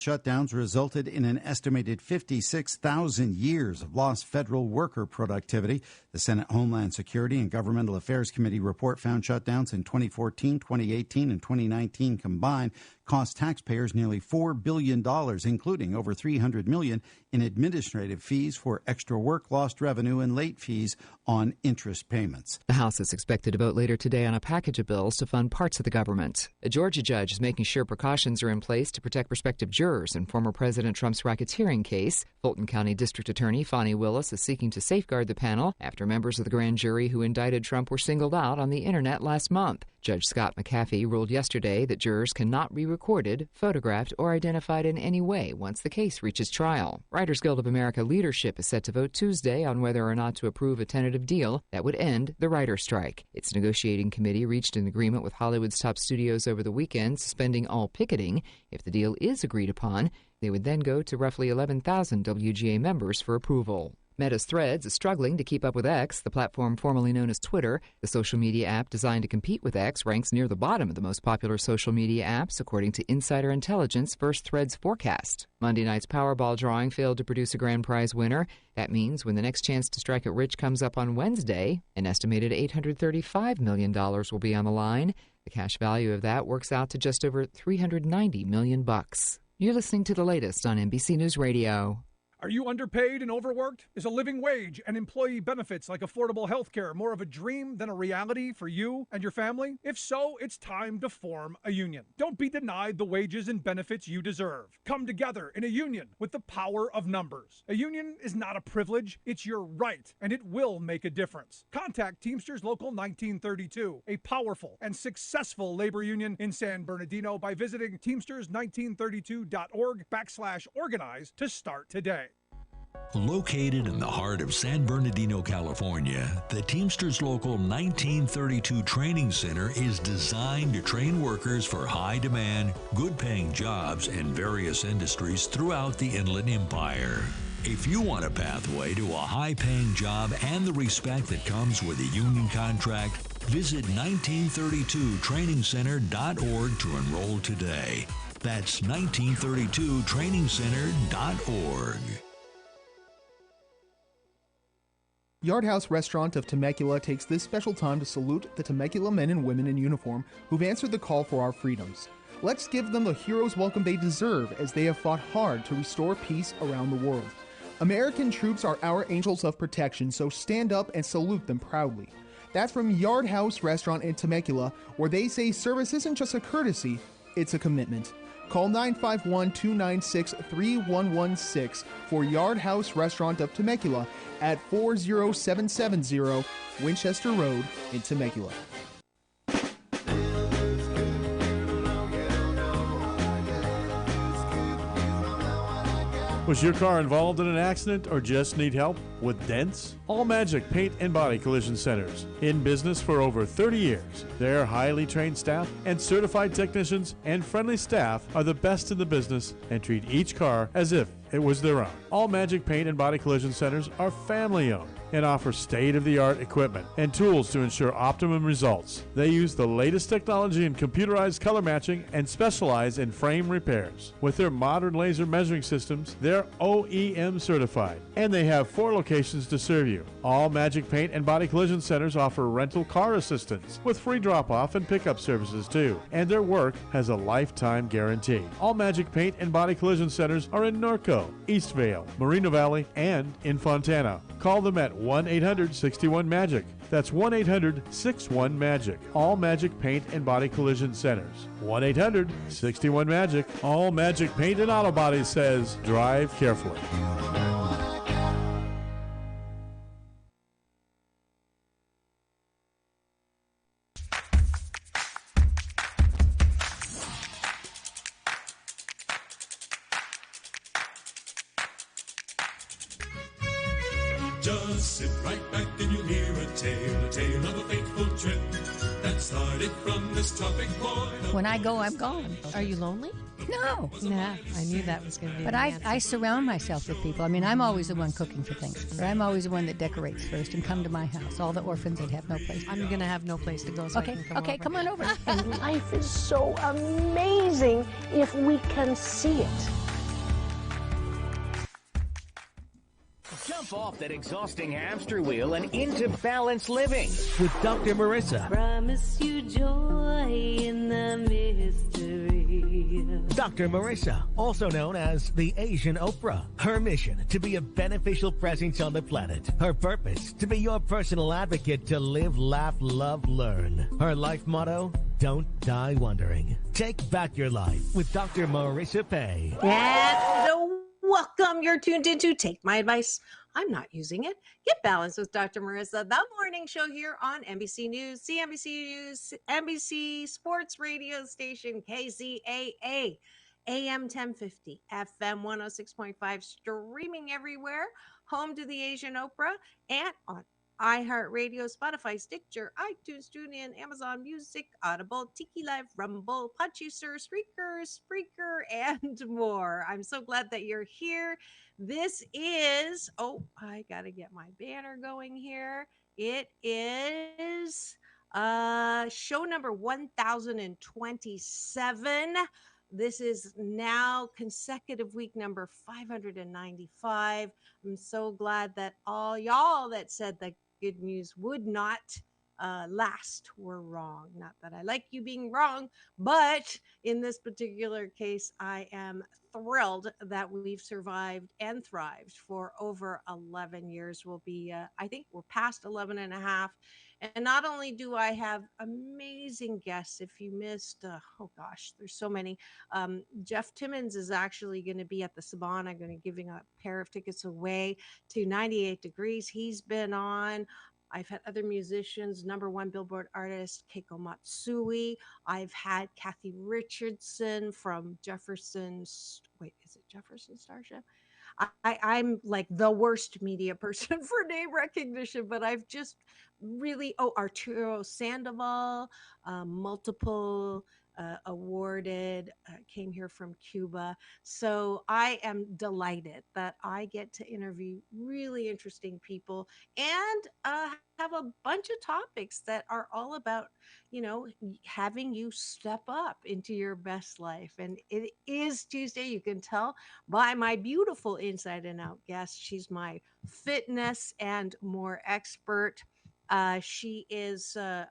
Shutdowns resulted in an estimated 56,000 years of lost federal worker productivity. The Senate Homeland Security and Governmental Affairs Committee report found shutdowns in 2014, 2018, and 2019 combined cost taxpayers nearly $4 billion, including over $300 million in administrative fees for extra work, lost revenue, and late fees on interest payments. The House is expected to vote later today on a package of bills to fund parts of the government. A Georgia judge is making sure precautions are in place to protect prospective jurors in former President Trump's racketeering case. Fulton County District Attorney Fonnie Willis is seeking to safeguard the panel after members of the grand jury who indicted Trump were singled out on the internet last month. Judge Scott McAfee ruled yesterday that jurors cannot be recorded, photographed, or identified in any way once the case reaches trial. Writers Guild of America leadership is set to vote Tuesday on whether or not to approve a tentative deal that would end the writer's strike. Its negotiating committee reached an agreement with Hollywood's top studios over the weekend, suspending all picketing. If the deal is agreed upon, they would then go to roughly 11,000 WGA members for approval. Meta's Threads is struggling to keep up with X, the platform formerly known as Twitter. The social media app designed to compete with X ranks near the bottom of the most popular social media apps, according to Insider Intelligence First Threads forecast. Monday night's Powerball drawing failed to produce a grand prize winner. That means when the next chance to strike it rich comes up on Wednesday, an estimated $835 million will be on the line. The cash value of that works out to just over $390 million. You're listening to the latest on NBC News Radio. Are you underpaid and overworked? Is a living wage and employee benefits like affordable health care more of a dream than a reality for you and your family? If so, it's time to form a union. Don't be denied the wages and benefits you deserve. Come together in a union with the power of numbers. A union is not a privilege, it's your right, and it will make a difference. Contact Teamsters Local 1932, a powerful and successful labor union in San Bernardino, by visiting teamsters1932.org/organize to start today. Located in the heart of San Bernardino, California, the Teamsters Local 1932 Training Center is designed to train workers for high-demand, good-paying jobs in various industries throughout the Inland Empire. If you want a pathway to a high-paying job and the respect that comes with a union contract, visit 1932trainingcenter.org to enroll today. That's 1932trainingcenter.org. Yard House Restaurant of Temecula takes this special time to salute the Temecula men and women in uniform who've answered the call for our freedoms. Let's give them the hero's welcome they deserve, as they have fought hard to restore peace around the world. American troops are our angels of protection, so stand up and salute them proudly. That's from Yard House Restaurant in Temecula, where they say service isn't just a courtesy, it's a commitment. Call 951-296-3116 for Yard House Restaurant of Temecula at 40770 Winchester Road in Temecula. Was your car involved in an accident or just need help with dents? All Magic Paint and Body Collision Centers. In business for over 30 years. Their highly trained staff and certified technicians and friendly staff are the best in the business and treat each car as if it was their own. All Magic Paint and Body Collision Centers are family-owned and offer state-of-the-art equipment and tools to ensure optimum results. They use the latest technology in computerized color matching and specialize in frame repairs. With their modern laser measuring systems, they're OEM certified, and they have 4 locations to serve you. All Magic Paint and Body Collision Centers offer rental car assistance with free drop-off and pickup services too, and their work has a lifetime guarantee. All Magic Paint and Body Collision Centers are in Norco, Eastvale, Moreno Valley, and in Fontana. Call them at 1-800-61-MAGIC. That's 1-800-61-MAGIC. All Magic Paint and Body Collision Centers. 1-800-61-MAGIC. All Magic Paint and Auto Body says, drive carefully. Just sit right back and you'll hear a tale of a fateful trip that started from this tropic point. When I go, I'm gone. Are you lonely? No. Nah, I knew that was going to be But I surround myself with people. I mean, I'm always the one cooking for things. Or I'm always the one that decorates first and come to my house. All the orphans that have no place. I'm going to have no place to go, so okay, I can come okay, over. come on over. And life is so amazing if we can see it. Get off that exhausting hamster wheel and into balanced living with Dr. Marissa. Promise you joy in the mystery. Dr. Marissa, also known as the Asian Oprah. Her mission, to be a beneficial presence on the planet. Her purpose, to be your personal advocate to live, laugh, love, learn. Her life motto, don't die wondering. Take back your life with Dr. Marissa Pay. And welcome. You're tuned into Take My Advice. I'm not using it. Get Balanced with Dr. Marissa, the morning show here on NBC News, CNBC News, NBC Sports Radio Station, KCAA, AM 1050, FM 106.5, streaming everywhere, home to the Asian Oprah, and on iHeartRadio, Spotify, Stitcher, iTunes, TuneIn, Amazon Music, Audible, Tiki Live, Rumble, Podchaser, Spreaker, and more. I'm so glad that you're here. This is, I got to get my banner going here. It is show number 1027. This is now consecutive week number 595. I'm so glad that all y'all that said that good news would not last were wrong. Not that I like you being wrong, but in this particular case, I am thrilled that we've survived and thrived for over 11 years. We'll be, I think we're past 11 and a half. And not only do I have amazing guests, if you missed, there's so many. Jeff Timmons is actually going to be at the Saban. I'm going to be giving a pair of tickets away to 98 Degrees. He's been on. I've had other musicians, #1 Billboard artist Keiko Matsui. I've had Kathy Richardson from Jefferson Starship? I'm like the worst media person for name recognition, but I've just really, Arturo Sandoval, multiple awarded, came here from Cuba. So I am delighted that I get to interview really interesting people and have a bunch of topics that are all about, having you step up into your best life. And it is Tuesday. You can tell by my beautiful inside and out guest. She's my fitness and more expert. She is the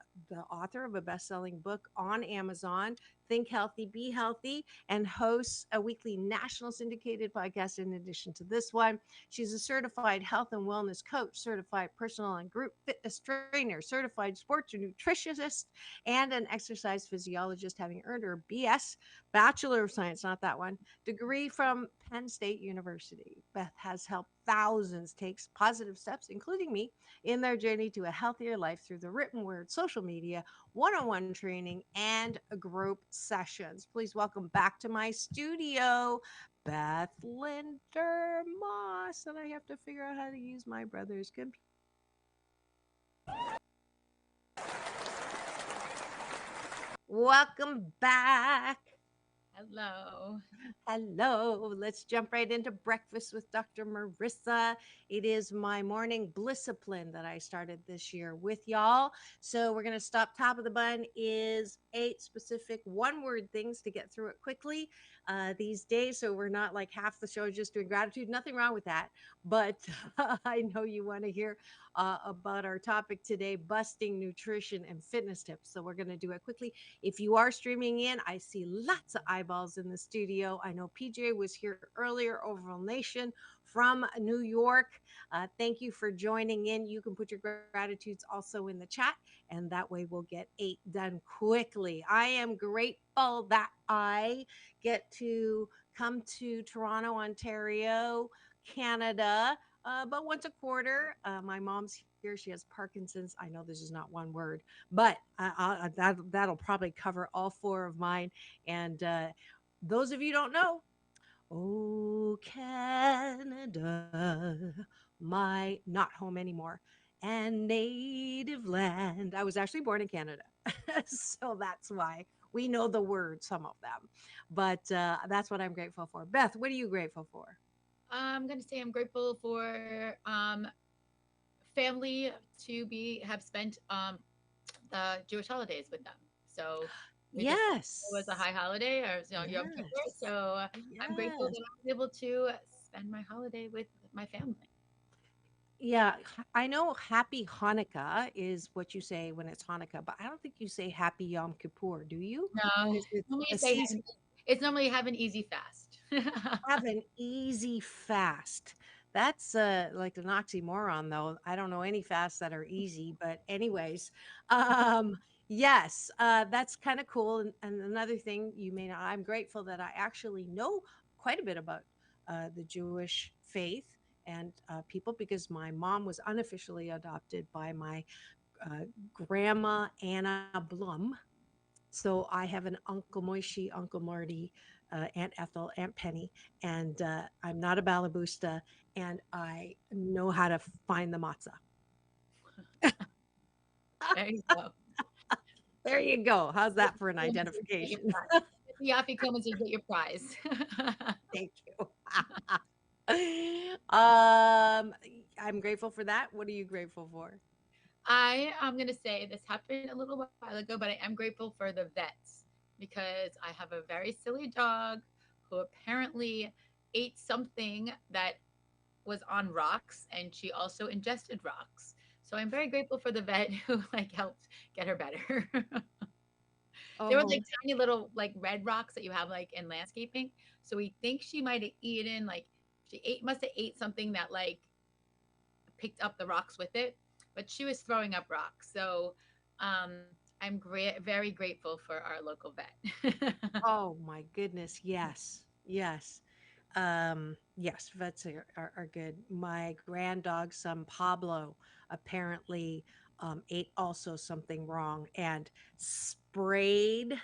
author of a best-selling book on Amazon, Think Healthy, Be Healthy, and hosts a weekly national syndicated podcast in addition to this one. She's a certified health and wellness coach, certified personal and group fitness trainer, certified sports nutritionist, and an exercise physiologist, having earned her BS, Bachelor of Science, not that one, degree from Penn State University. Beth has helped thousands take positive steps, including me, in their journey to a healthier life through the written word, social media, one-on-one training, and group sessions. Please welcome back to my studio, Beth Linder Moss. And I have to figure out how to use my brother's computer. Welcome back. Hello. Let's jump right into breakfast with Dr. Marissa. It is my morning blissipline that I started this year with y'all. So we're going to stop. Top of the bun is 8 specific one-word things to get through it quickly these days. So we're not like half the show just doing gratitude. Nothing wrong with that. But I know you want to hear about our topic today, busting nutrition and fitness tips. So we're going to do it quickly. If you are streaming in, I see lots of eyeballs in the studio. I know PJ was here earlier, Overall Nation from New York. Thank you for joining in. You can put your gratitudes also in the chat, and that way we'll get 8 done quickly. I am grateful that I get to come to Toronto, Ontario, Canada, but once a quarter. My mom's here. She has Parkinson's. I know this is not one word, but that'll probably cover all 4 of mine. And those of you who don't know, oh, Canada, my not home anymore, and native land. I was actually born in Canada, so that's why we know the words, some of them. But that's what I'm grateful for. Beth, what are you grateful for? I'm going to say I'm grateful for family to have spent the Jewish holidays with them. So yes, it was a high holiday, or Yom Kippur. So I'm grateful that I was able to spend my holiday with my family. Yeah, I know Happy Hanukkah is what you say when it's Hanukkah, but I don't think you say Happy Yom Kippur, do you? No, Because it's normally a say season. it's normally have an easy fast. Have an easy fast. That's like an oxymoron, though. I don't know any fasts that are easy, but anyways, um, yes, that's kind of cool. And another thing you may not, I'm grateful that I actually know quite a bit about the Jewish faith and people because my mom was unofficially adopted by my uh, grandma Anna Blum. So I have an Uncle Moishi, Uncle Marty, Aunt Ethel, Aunt Penny, and I'm not a Balabusta, and I know how to find the matzah. There you go. There you go. How's that for an Get your identification? prize. Get the afikoman to get your prize. Thank you. I'm grateful for that. What are you grateful for? I am going to say this happened a little while ago, but I am grateful for the vets because I have a very silly dog who apparently ate something that was on rocks and she also ingested rocks. So I'm very grateful for the vet who like helped get her better. They were Oh, like tiny little like red rocks that you have like in landscaping. So we think she might have eaten like she ate must have ate something that like picked up the rocks with it, but she was throwing up rocks. So um, I'm very grateful for our local vet. oh my goodness. Yes. Yes. Yes, vets are good. My grand dog son Pablo apparently ate also something wrong and sprayed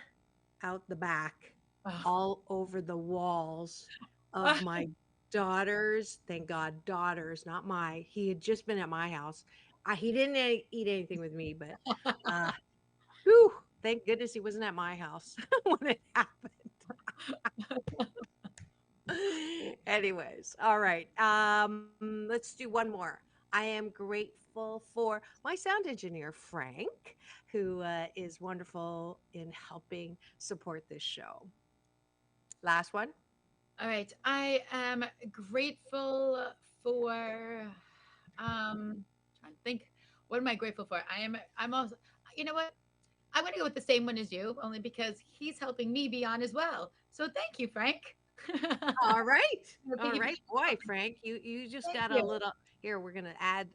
out the back Oh. all over the walls of my daughter's, thank God, daughters, not my. He had just been at my house. He didn't eat anything with me, but uh, whew, thank goodness he wasn't at my house when it happened. Anyways, all right. Let's do one more. I am grateful for my sound engineer, Frank, who is wonderful in helping support this show. Last one. All right. I am grateful for trying to think what am I grateful for? I'm also you know what? I'm gonna go with the same one as you, only because he's helping me be on as well. So thank you, Frank. All right. Thank All you for right. Boy, Frank, you just thank got a you. little here, we're gonna add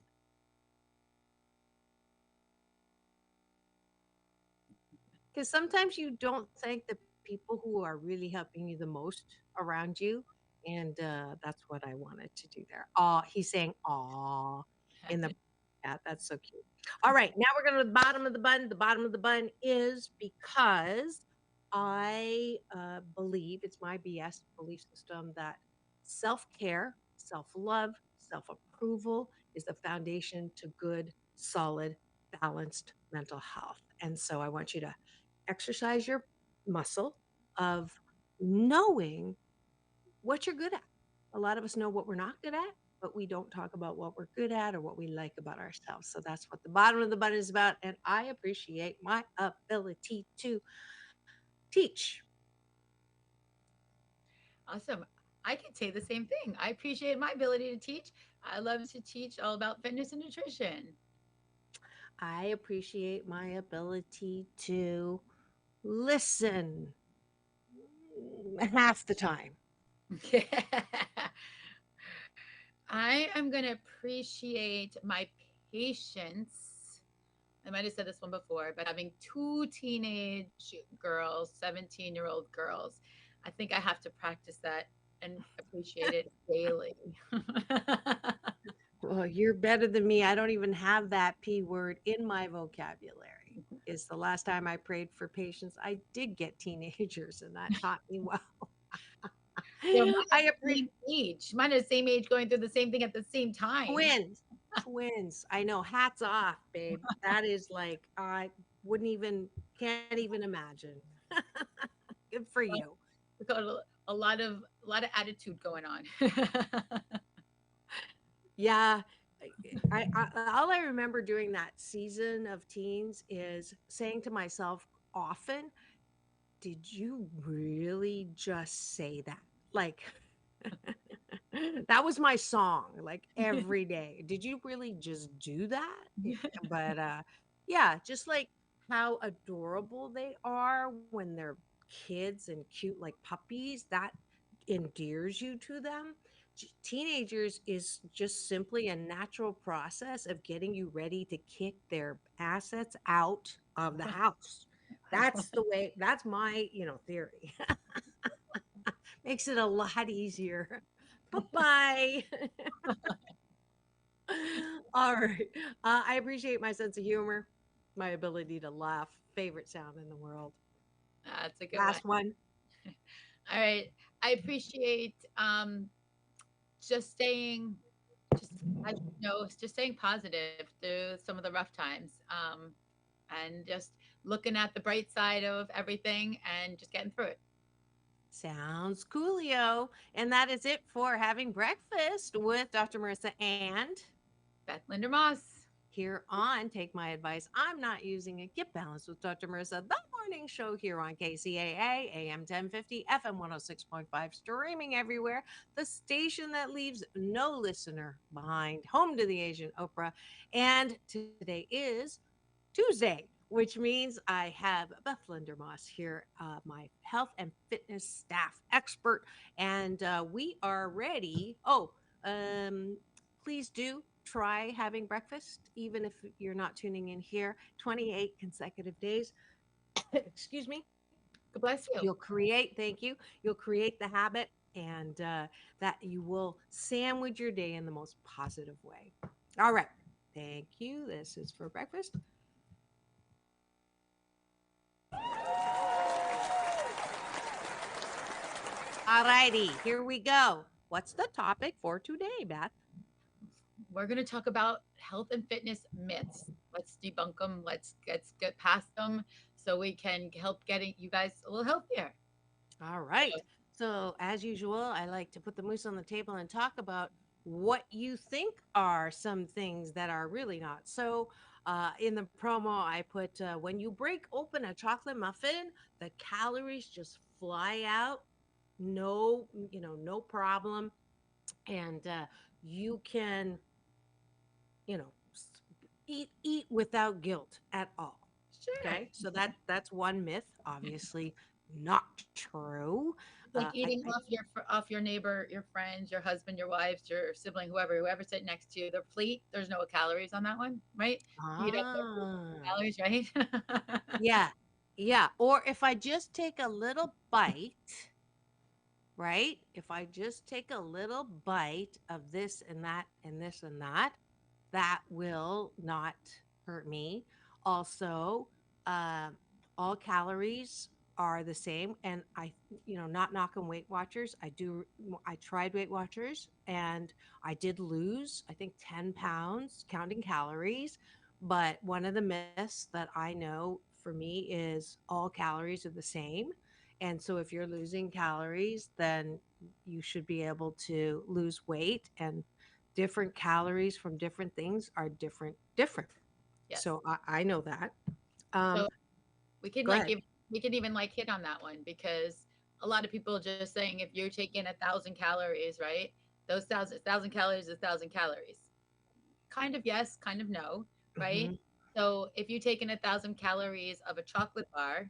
because sometimes you don't thank the people who are really helping you the most around you. And that's what I wanted to do there. Oh, he's saying aw in the yeah, that's so cute. All right, now we're going to the bottom of the bun. The bottom of the bun is because I believe it's my BS belief system that self care, self love, self approval is the foundation to good, solid, balanced mental health. And so I want you to exercise your muscle of knowing what you're good at. A lot of us know what we're not good at, but we don't talk about what we're good at or what we like about ourselves. So that's what the bottom of the button is about. And I appreciate my ability to teach. Awesome. I can say the same thing. I appreciate my ability to teach. I love to teach all about fitness and nutrition. I appreciate my ability to listen half the time. I am going to appreciate my patience. I might have said this one before, but having two teenage girls, 17-year-old girls, I think I have to practice that and appreciate it daily. Well, you're better than me. I don't even have that P word in my vocabulary. Is the last time I prayed for patience, I did get teenagers, and that taught me well. Yeah, mine I are the appreciate same age. Mine are the same age going through the same thing at the same time. twins. Twins. I know. Hats off, babe. That is like I wouldn't even can't even imagine. Good for Well, you. we got a lot of attitude going on. Yeah. All I remember doing that season of teens is saying to myself often, did you really just say that? Like That was my song, like every day. Did you really just do that? But yeah, just like how adorable they are when they're kids and cute like puppies, that endears you to them. Teenagers is just simply a natural process of getting you ready to kick their assets out of the house. That's the way, that's my, theory. Makes it a lot easier. Bye-bye. All right. I appreciate my sense of humor, my ability to laugh. Favorite sound in the world. That's a good Last one. one. All right. I appreciate just staying, just as you know, just staying positive through some of the rough times, and just looking at the bright side of everything and just getting through it. Sounds coolio. And that is it for having breakfast with Dr. Marissa and Beth Linder Moss here on Take My Advice. I'm not using it. Get Balanced with Dr. Marissa, the morning show here on KCAA, AM 1050, FM 106.5, streaming everywhere. The station that leaves no listener behind, home to the Asian Oprah. And today is Tuesday, which means I have Beth Linder Moss here, my health and fitness staff expert, and we are ready. Please do try having breakfast, even if you're not tuning in here. 28 consecutive days. Excuse me. God bless you. You'll create, thank you. You'll create the habit, and that you will sandwich your day in the most positive way. All right. Thank you. This is for breakfast. All righty, here we go. What's the topic for today, Beth? We're going to talk about health and fitness myths. Let's debunk them. Let's get past them so we can help getting you guys a little healthier. All right. So, as usual, I like to put the moose on the table and talk about what you think are some things that are really not. So, in the promo, I put when you break open a chocolate muffin, the calories just fly out. No, no problem. And you can, eat without guilt at all. Sure. Okay. So that's one myth, obviously not true. Like eating off your neighbor, your friends, your husband, your wives, your sibling, whoever sitting next to you, their plate. There's no calories on that one, right? You eat up their calories, right? Yeah. Or if I just take a little bite, right? If I just take a little bite of this and that and this and that, that will not hurt me. Also, all calories are the same. And not knocking Weight Watchers. I tried Weight Watchers and I did lose, I think, 10 pounds counting calories. But one of the myths that I know for me is all calories are the same. And so if you're losing calories, then you should be able to lose weight, and different calories from different things are different. Yes. So I know that. So we can go ahead. we can even hit on that one, because a lot of people just saying if you're taking 1,000 calories, right? Those 1,000 calories is 1,000 calories. Kind of yes, kind of no, right? Mm-hmm. So if you're taking 1,000 calories of a chocolate bar,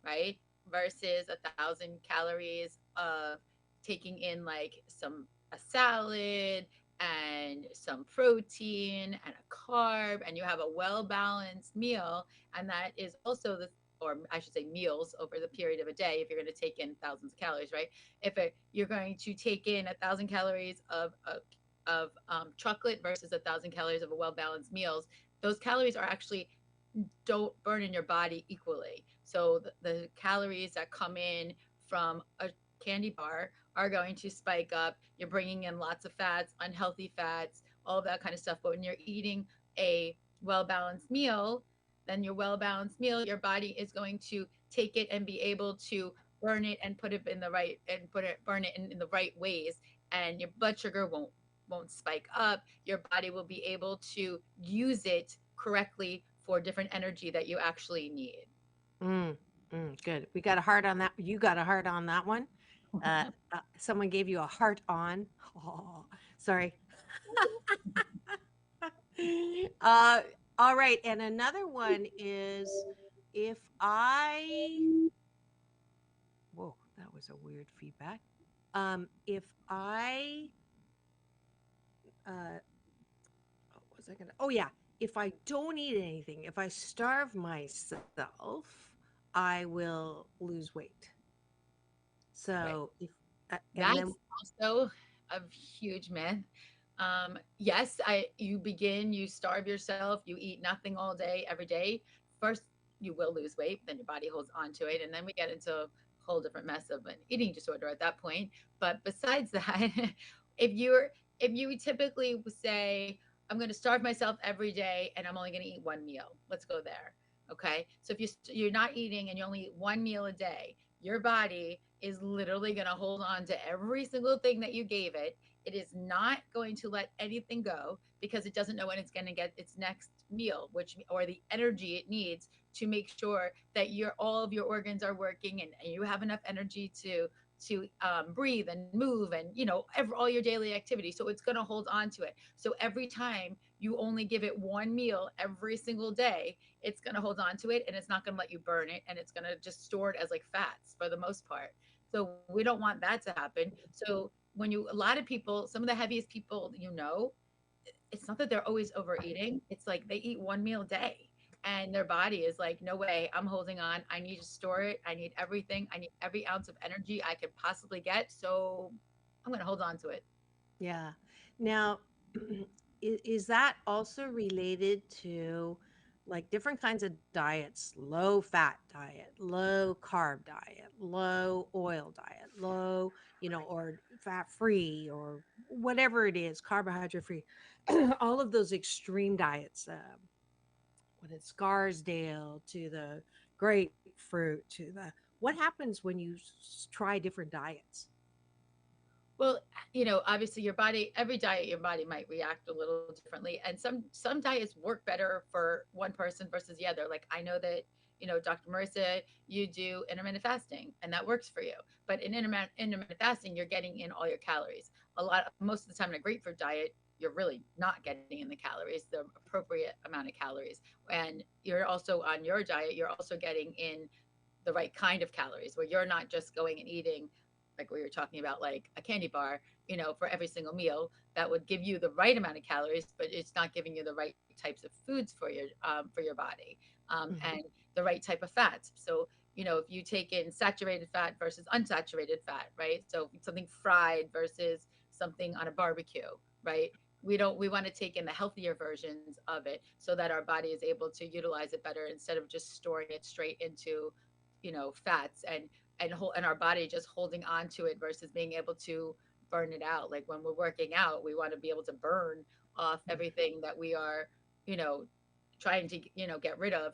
right, versus 1,000 calories of taking in a salad and some protein and a carb, and you have a well-balanced meal, and that is also or I should say meals over the period of a day, if you're going to take in thousands of calories, right? You're going to take in 1,000 calories of chocolate versus 1,000 calories of a well-balanced meals, those calories are actually don't burn in your body equally. So the calories that come in from a candy bar are going to spike up. You're bringing in lots of fats, unhealthy fats, all of that kind of stuff. But when you're eating a well-balanced meal, then your well-balanced meal, your body is going to take it and be able to burn it and put it in the right burn it in the right ways, and your blood sugar won't spike up. Your body will be able to use it correctly for different energy that you actually need. Good. We got a heart on that. You got a heart on that one. Someone gave you a heart on. Oh, sorry. uh, all right. And another one is if I, whoa, that was a weird feedback. If I, what was I gonna? Oh yeah, if I don't eat anything, if I starve myself, I will lose weight. Right. So if, and then That's also a huge myth. Yes, you starve yourself, you eat nothing all day, every day. First, you will lose weight, then your body holds on to it, and then we get into a whole different mess of an eating disorder at that point. But besides that, if you're if you typically say, I'm going to starve myself every day and I'm only going to eat one meal. Let's go there. Okay? So if you're not eating and you only eat one meal a day, your body is literally going to hold on to every single thing that you gave it. It is not going to let anything go because it doesn't know when it's going to get its next meal, which or the energy it needs to make sure that all of your organs are working and you have enough energy to breathe and move and all your daily activities. So it's going to hold on to it. So every time you only give it one meal every single day, it's going to hold on to it and it's not going to let you burn it, and it's going to just store it as like fats for the most part. So we don't want that to happen. So a lot of people, some of the heaviest people, it's not that they're always overeating. It's like they eat one meal a day and their body is like, no way, I'm holding on. I need to store it. I need everything. I need every ounce of energy I could possibly get. So I'm going to hold on to it. yeah. Now, is that also related to like different kinds of diets, low fat diet, low carb diet, low oil diet, low, or fat free or whatever it is, carbohydrate free, all of those extreme diets, what is Scarsdale to the grapefruit to what happens when you try different diets? Well, obviously every diet, your body might react a little differently. And some diets work better for one person versus the other. Like I know that, Dr. Marissa, you do intermittent fasting and that works for you. But in intermittent fasting, you're getting in all your calories. Most of the time in a grapefruit diet, you're really not getting in the calories, the appropriate amount of calories. And you're also on your diet, you're also getting in the right kind of calories where you're not just going and eating like we were talking about, like a candy bar, for every single meal that would give you the right amount of calories, but it's not giving you the right types of foods for your body, and the right type of fats. So, if you take in saturated fat versus unsaturated fat, right? So something fried versus something on a barbecue, right? We want to take in the healthier versions of it so that our body is able to utilize it better instead of just storing it straight into, fats and our body just holding on to it versus being able to burn it out. Like when we're working out, we want to be able to burn off everything that we are, you know, trying to, get rid of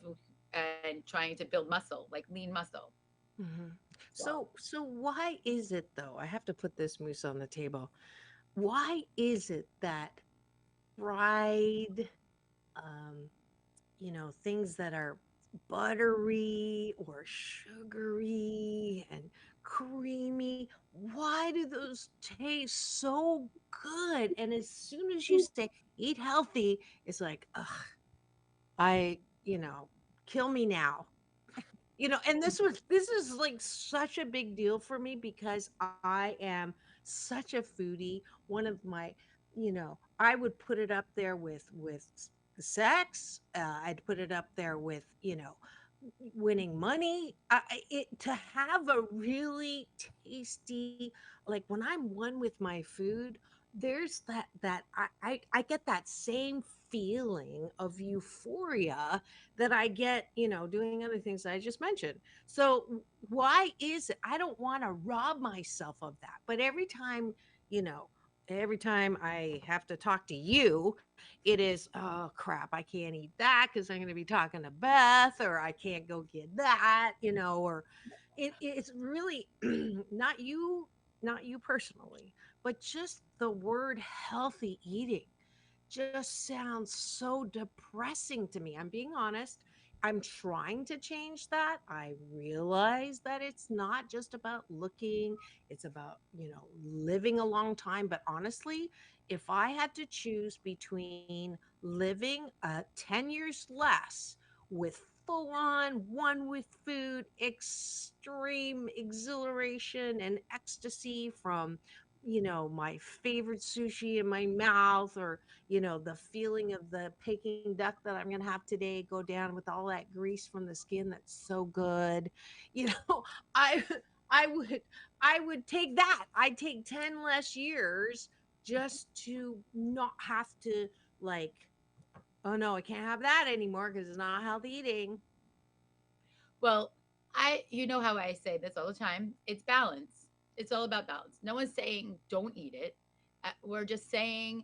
and trying to build muscle, like lean muscle. Hmm. So why is it though? I have to put this moose on the table. Why is it that fried, um, things that are buttery or sugary and creamy, why do those taste so good? And as soon as you say eat healthy, it's like, ugh, I, kill me now. And this is like such a big deal for me because I am such a foodie. One of my, I would put it up there with sex. I'd put it up there with, winning money. To have a really tasty, like when I'm one with my food, there's that I get that same feeling of euphoria that I get, doing other things that I just mentioned. So why is it? I don't want to rob myself of that. But you know, every time I have to talk to you, it is, oh crap, I can't eat that because I'm going to be talking to Beth, or I can't go get that, or it's really not you personally, but just the word healthy eating just sounds so depressing to me. I'm being honest. I'm trying to change that. I realize that it's not just about looking, it's about, living a long time. But honestly, if I had to choose between living 10 years less with full on one with food, extreme exhilaration and ecstasy from, my favorite sushi in my mouth, or, the feeling of the Peking duck that I'm going to have today go down with all that grease from the skin that's so good. You know, I I would I would take that. I'd take 10 less years just to not have to, like, oh no, I can't have that anymore because it's not healthy eating. Well, you know how I say this all the time. It's balance. It's all about balance. No one's saying don't eat it. We're just saying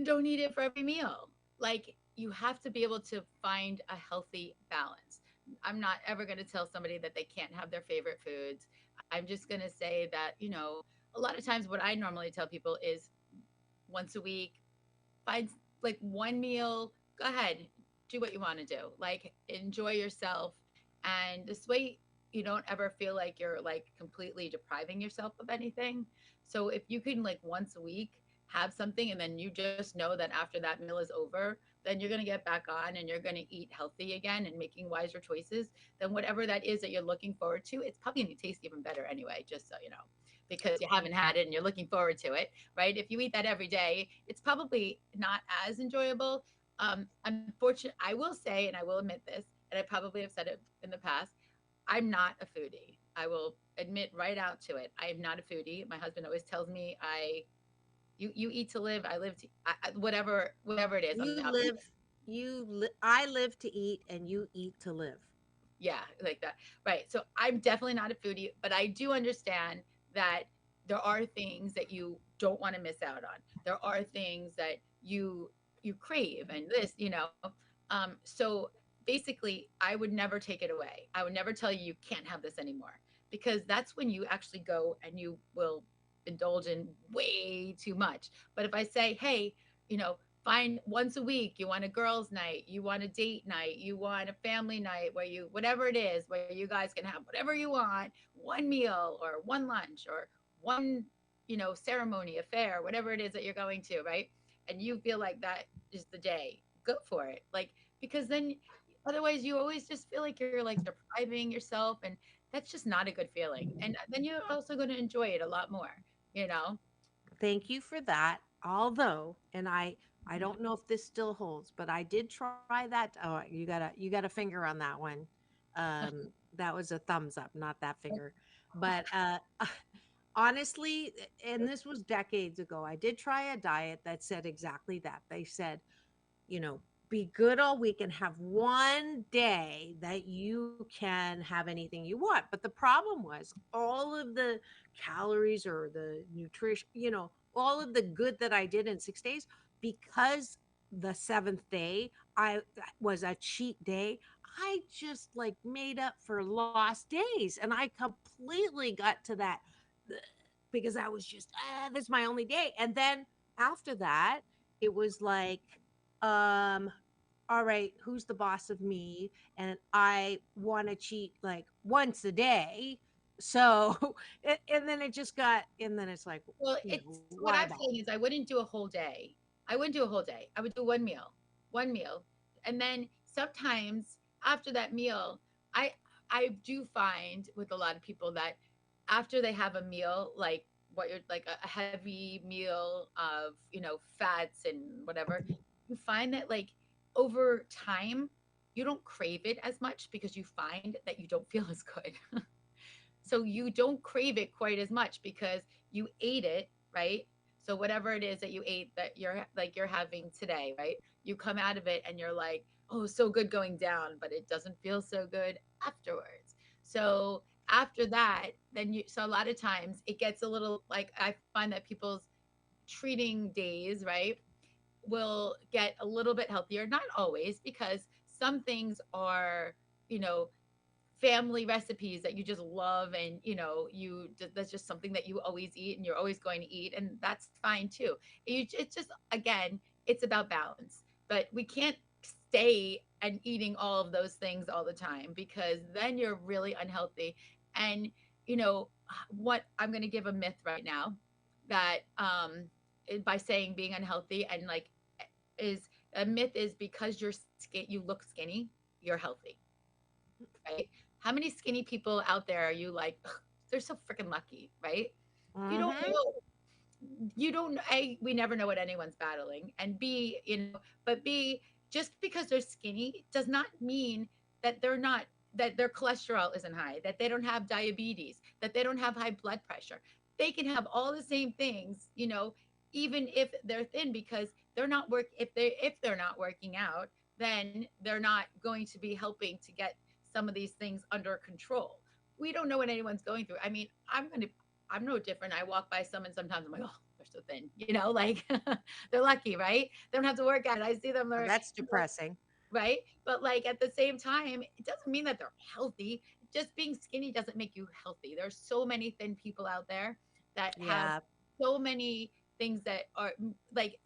don't eat it for every meal. Like, you have to be able to find a healthy balance. I'm not ever going to tell somebody that they can't have their favorite foods. I'm just going to say that, a lot of times what I normally tell people is once a week, find like one meal, go ahead, do what you want to do. Like, enjoy yourself. And this way you don't ever feel like you're like completely depriving yourself of anything. So if you can, like, once a week have something, and then you just know that after that meal is over, then you're going to get back on and you're going to eat healthy again and making wiser choices, then whatever that is that you're looking forward to, it's probably going to taste even better anyway, just so you know, because you haven't had it and you're looking forward to it, right? If you eat that every day, it's probably not as enjoyable. Unfortunately, I will say, and I will admit this, and I probably have said it in the past, I'm not a foodie. I will admit right out to it. I am not a foodie. My husband always tells me you eat to live. I live to whatever it is. I live to eat and you eat to live. Yeah, like that. Right. So I'm definitely not a foodie, but I do understand that there are things that you don't want to miss out on. There are things that you crave, and so basically I would never take it away. I would never tell you can't have this anymore, because that's when you actually go and you will indulge in way too much. But if I say, hey, find once a week, you want a girls' night, you want a date night, you want a family night where whatever it is, where you guys can have whatever you want, one meal or one lunch or one, ceremony, affair, whatever it is that you're going to, right? And you feel like that is the day, go for it. Like, because then otherwise you always just feel like you're like depriving yourself, and that's just not a good feeling. And then you're also going to enjoy it a lot more, you know? Thank you for that. Although, and I don't know if this still holds, but I did try that. Oh, you got a finger on that one. That was a thumbs up, not that finger. But honestly, and this was decades ago, I did try a diet that said exactly that. They said, be good all week and have one day that you can have anything you want. But the problem was all of the calories or the nutrition, all of the good that I did in 6 days, because the seventh day I was a cheat day. I just like made up for lost days, and I completely got to that because I was just, this is my only day. And then after that, it was like, all right, who's the boss of me? And I want to cheat like once a day. So, and then it just got, and then it's like, Well, it's what I'm saying is I wouldn't do a whole day. I wouldn't do a whole day. I would do one meal. And then sometimes after that meal, I do find with a lot of people that after they have a meal, like what you're like a heavy meal of, fats and whatever, you find that like over time, you don't crave it as much because you find that you don't feel as good. So you don't crave it quite as much because you ate it, right? So whatever it is that you ate that you're having today, right? You come out of it and you're like, oh, so good going down, but it doesn't feel so good afterwards. So after that, so a lot of times it gets a little like I find that people's treating days, right, will get a little bit healthier. Not always, because some things are, family recipes that you just love, and that's just something that you always eat and you're always going to eat, and that's fine too. It's just, again, it's about balance. But we can't stay and eating all of those things all the time, because then you're really unhealthy. And what I'm going to give a myth right now, that by saying being unhealthy, and like, is a myth is because you look skinny, you're healthy, right? How many skinny people out there are you like, "Ugh, they're so freaking lucky," right? You don't Mm-hmm. know. You don't. A, we never know what anyone's battling, and B, but B, just because they're skinny does not mean that they're not, that their cholesterol isn't high, that they don't have diabetes, that they don't have high blood pressure. They can have all the same things, even if they're thin, because they're not work if they're not working out, then they're not going to be helping to get some of these things under control. We don't know what anyone's going through. I mean, I'm no different. I walk by someone sometimes, I'm like, oh, they're so thin, like they're lucky, right? They don't have to work out. I see them, Oh, that's depressing. right? But like at the same time, it doesn't mean that they're healthy. Just being skinny doesn't make you healthy. There's so many thin people out there that have Yeah. so many things that are like,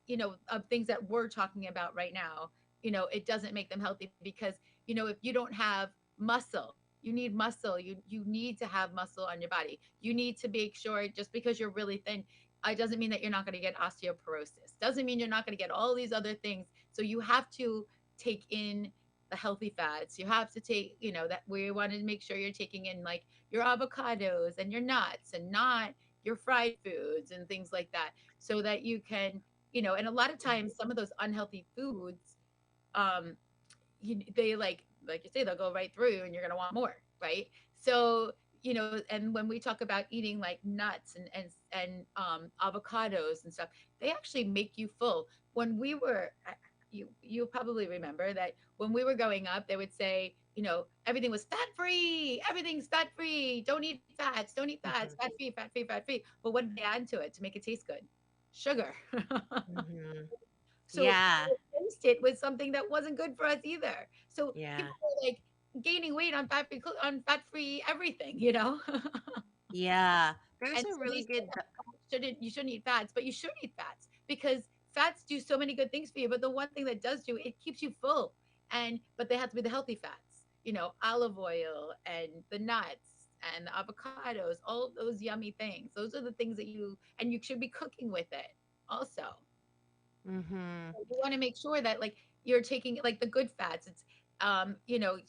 of things that we're talking about right now. It doesn't make them healthy, because if you don't have muscle, you need muscle. You need to have muscle on your body. You need to make sure, just because you're really thin, it doesn't mean that you're not going to get osteoporosis. Doesn't mean you're not going to get all these other things. So you have to take in the healthy fats. You have to take, that we want to make sure you're taking in like your avocados and your nuts, and not your fried foods and things like that, so that you can, and a lot of times some of those unhealthy foods, um, they like you say, they'll go right through you, and you're going to want more, right? So, and when we talk about eating like nuts and avocados and stuff, they actually make you full. When we were, you probably remember that when we were growing up, they would say, everything was fat free, everything's fat free, don't eat fats, Mm-hmm. fat free, fat free, fat free. But what did they add to it to make it taste good? Sugar. Mm-hmm. So it Yeah. replaced it with something that wasn't good for us either. So Yeah. people are like gaining weight on fat free everything, Yeah. There's And a so really they say good. that you shouldn't eat fats, but you should eat fats, because fats do so many good things for you. But the one thing that does do, it keeps you full. But they have to be the healthy fats, olive oil and the nuts and the avocados, all of those yummy things. Those are the things that you should be cooking with it also. Mm-hmm. You want to make sure that like you're taking like the good fats. It's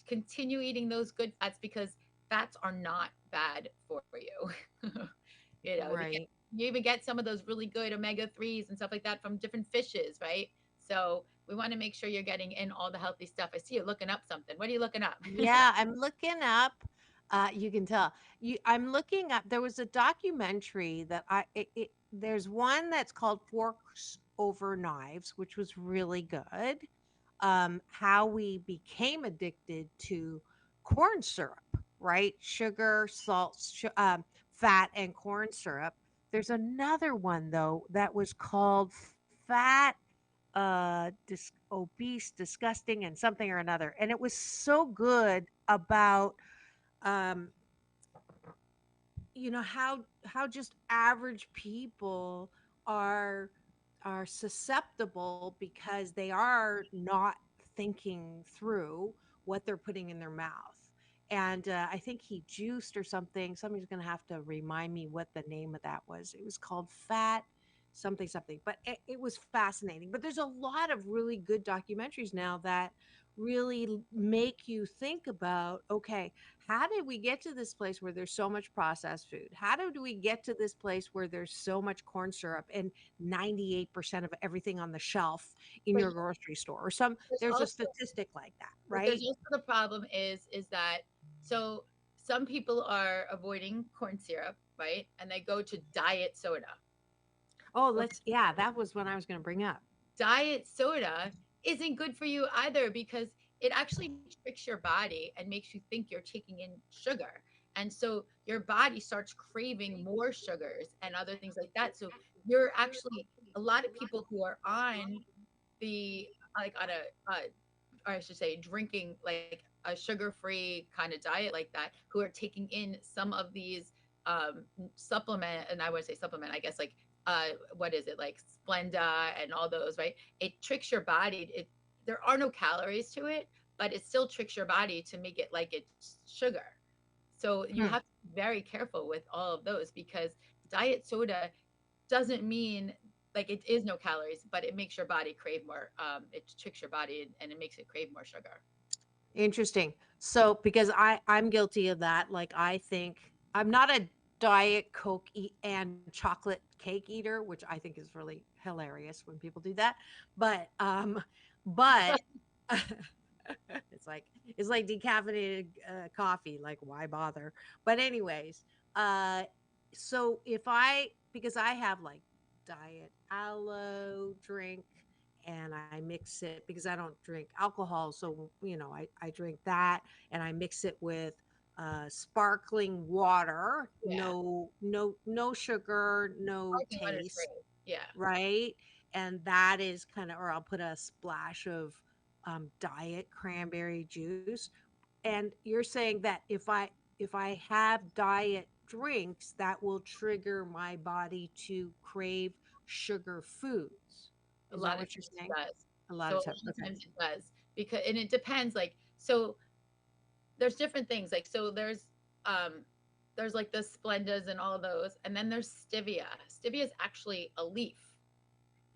continue eating those good fats, because fats are not bad for you. Right. You even get some of those really good omega 3s and stuff like that from different fishes, right? So we want to make sure you're getting in all the healthy stuff. I see you looking up something. What are you looking up? Yeah, I'm looking up. You can tell. I'm looking up. There was a documentary that there's one that's called Forks Over Knives, which was really good. How we became addicted to corn syrup, right? Sugar, salt, fat, and corn syrup. There's another one though that was called Fat, obese, disgusting, and something or another, and it was so good about um, how just average people are are susceptible because they are not thinking through what they're putting in their mouth. And I think he juiced or something. Somebody's going to have to remind me what the name of that was. It was called Fat something something, but it was fascinating. But there's a lot of really good documentaries now that really make you think about, okay, how did we get to this place where there's so much processed food? How do we get to this place where there's so much corn syrup and 98% of everything on the shelf in But your grocery store? Or some there's there's a also statistic like that, But there's right? also the problem is that, so some people are avoiding corn syrup, right? And they go to diet soda. Oh, Well, yeah, that was what I was going to bring up. diet soda isn't good for you either, because it actually tricks your body and makes you think you're taking in sugar. And so your body starts craving more sugars and other things like that. So you're actually, a lot of people who are on the, like on or I should say, drinking like a sugar-free kind of diet like that, who are taking in some of these supplement, and I would say supplement, I guess, like what is it, like Splenda and all those, right? It tricks your body. there are no calories to it, but it still tricks your body to make it like it's sugar. So you have to be very careful with all of those, because diet soda doesn't mean like it is no calories, but it makes your body crave more. It tricks your body and it makes it crave more sugar. Interesting. So because I'm guilty of that. Like I think I'm not a diet Coke and chocolate cake eater, which I think is really hilarious when people do that. But it's like decaffeinated coffee. Like why bother? But anyways, so because I have like diet aloe drink and I mix it because I don't drink alcohol. So, I drink that and I mix it with sparkling water, Yeah. no sugar, no Sparkling water is taste, great. Yeah. right? And that is or I'll put a splash of diet cranberry juice. And you're saying that if I have diet drinks, that will trigger my body to crave sugar foods. A Is that lot of what you're times it saying? does. A lot So of a lot times. of Okay. times it does, because and it depends. Like so, there's different things. Like so, there's like the Splendas and all those, and then there's stevia. Stevia is actually a leaf,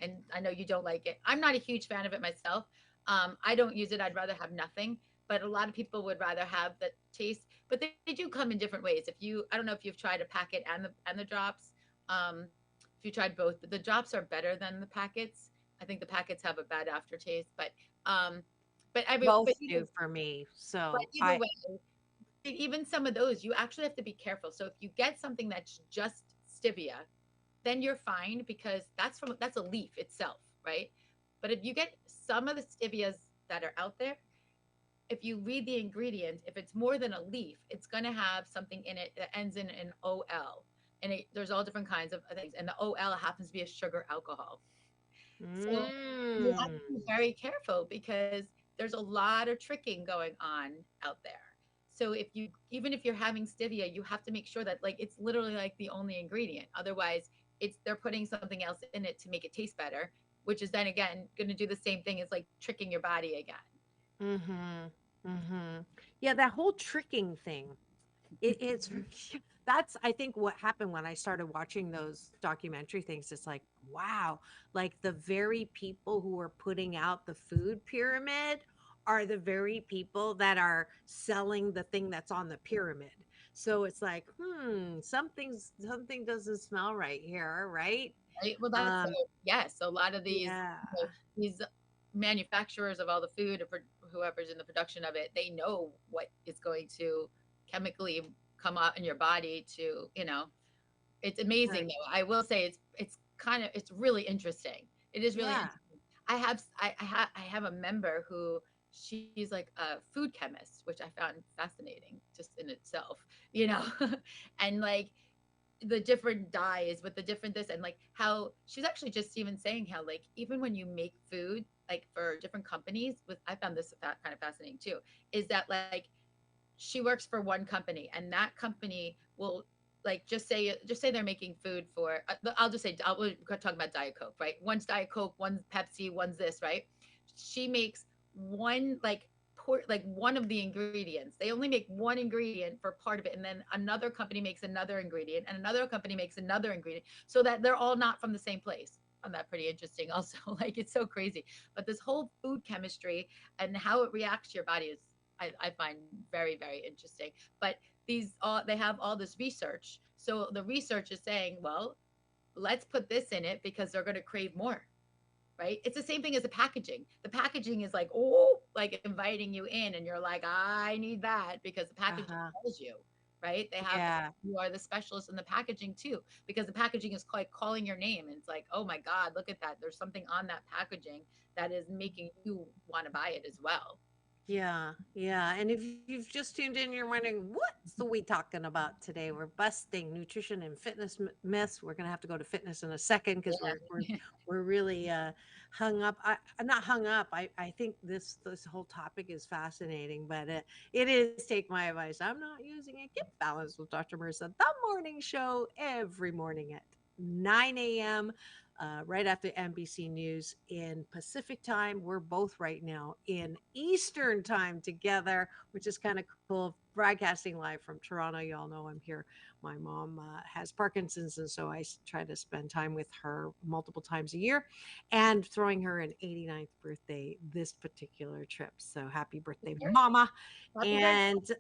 and I know you don't like it. I'm not a huge fan of it myself. I don't use it. I'd rather have nothing. But a lot of people would rather have the taste. But they do come in different ways. I don't know if you've tried a packet and the drops. If you tried both, but the drops are better than the packets. I think the packets have a bad aftertaste, Both but do for me. but So either way, even some of those, you actually have to be careful. So if you get something that's just stevia, then you're fine, because that's a leaf itself, right? But if you get some of the stevias that are out there, if you read the ingredients, if it's more than a leaf, it's going to have something in it that ends in an OL. And there's all different kinds of things. And the OL happens to be a sugar alcohol. So you have to be very careful, because there's a lot of tricking going on out there. So even if you're having stevia, you have to make sure that like it's literally like the only ingredient. Otherwise, they're putting something else in it to make it taste better, which is then again going to do the same thing as like tricking your body again. Yeah, that whole tricking thing. It's that's I think what happened when I started watching those documentary things. It's like, wow, like the very people who are putting out the food pyramid are the very people that are selling the thing that's on the pyramid. So it's like, something doesn't smell right here, right? Right? Well, Um, yes, a lot of yeah. these manufacturers of all the food, or whoever's in the production of it, they know what is going to chemically come out in your body it's amazing Right. though. I will say it's really interesting. It is really Yeah. interesting. I have a member who she's like a food chemist, which I found fascinating just in itself, and like the different dyes with the different this, and like how she's actually just even saying how like even when you make food like for different companies, I found this kind of fascinating too, is that like she works for one company, and that company will like just say they're making food for I'll just say we're talking about Diet Coke, right? One's Diet Coke, one's Pepsi, one's this, right? She makes one like one of the ingredients. They only make one ingredient for part of it, and then another company makes another ingredient, and another company makes another ingredient, so that they're all not from the same place. I found that pretty interesting also. Like it's so crazy. But this whole food chemistry and how it reacts to your body is I find very, very interesting. But they have all this research. So the research is saying, well, let's put this in it because they're going to crave more, right? It's the same thing as the packaging. The packaging is like, oh, like inviting you in, and you're like, I need that, because the packaging tells you, right? You are the specialist in the packaging too, because the packaging is like calling your name, and it's like, oh my God, look at that. There's something on that packaging that is making you want to buy it as well. Yeah, yeah. And if you've just tuned in, you're wondering, what's we talking about today? We're busting nutrition and fitness myths. We're gonna have to go to fitness in a second because we're really hung up. Not hung up. I think this whole topic is fascinating, but it is take my advice. I'm not using it. Get balanced with Dr. Marissa, the morning show every morning at 9 a.m. right after NBC News in Pacific time. We're both right now in Eastern time together, which is kind of cool. Broadcasting live from Toronto. You all know I'm here. My mom has Parkinson's, and so I try to spend time with her multiple times a year, and throwing her an 89th birthday this particular trip. So happy birthday, Mama. Happy And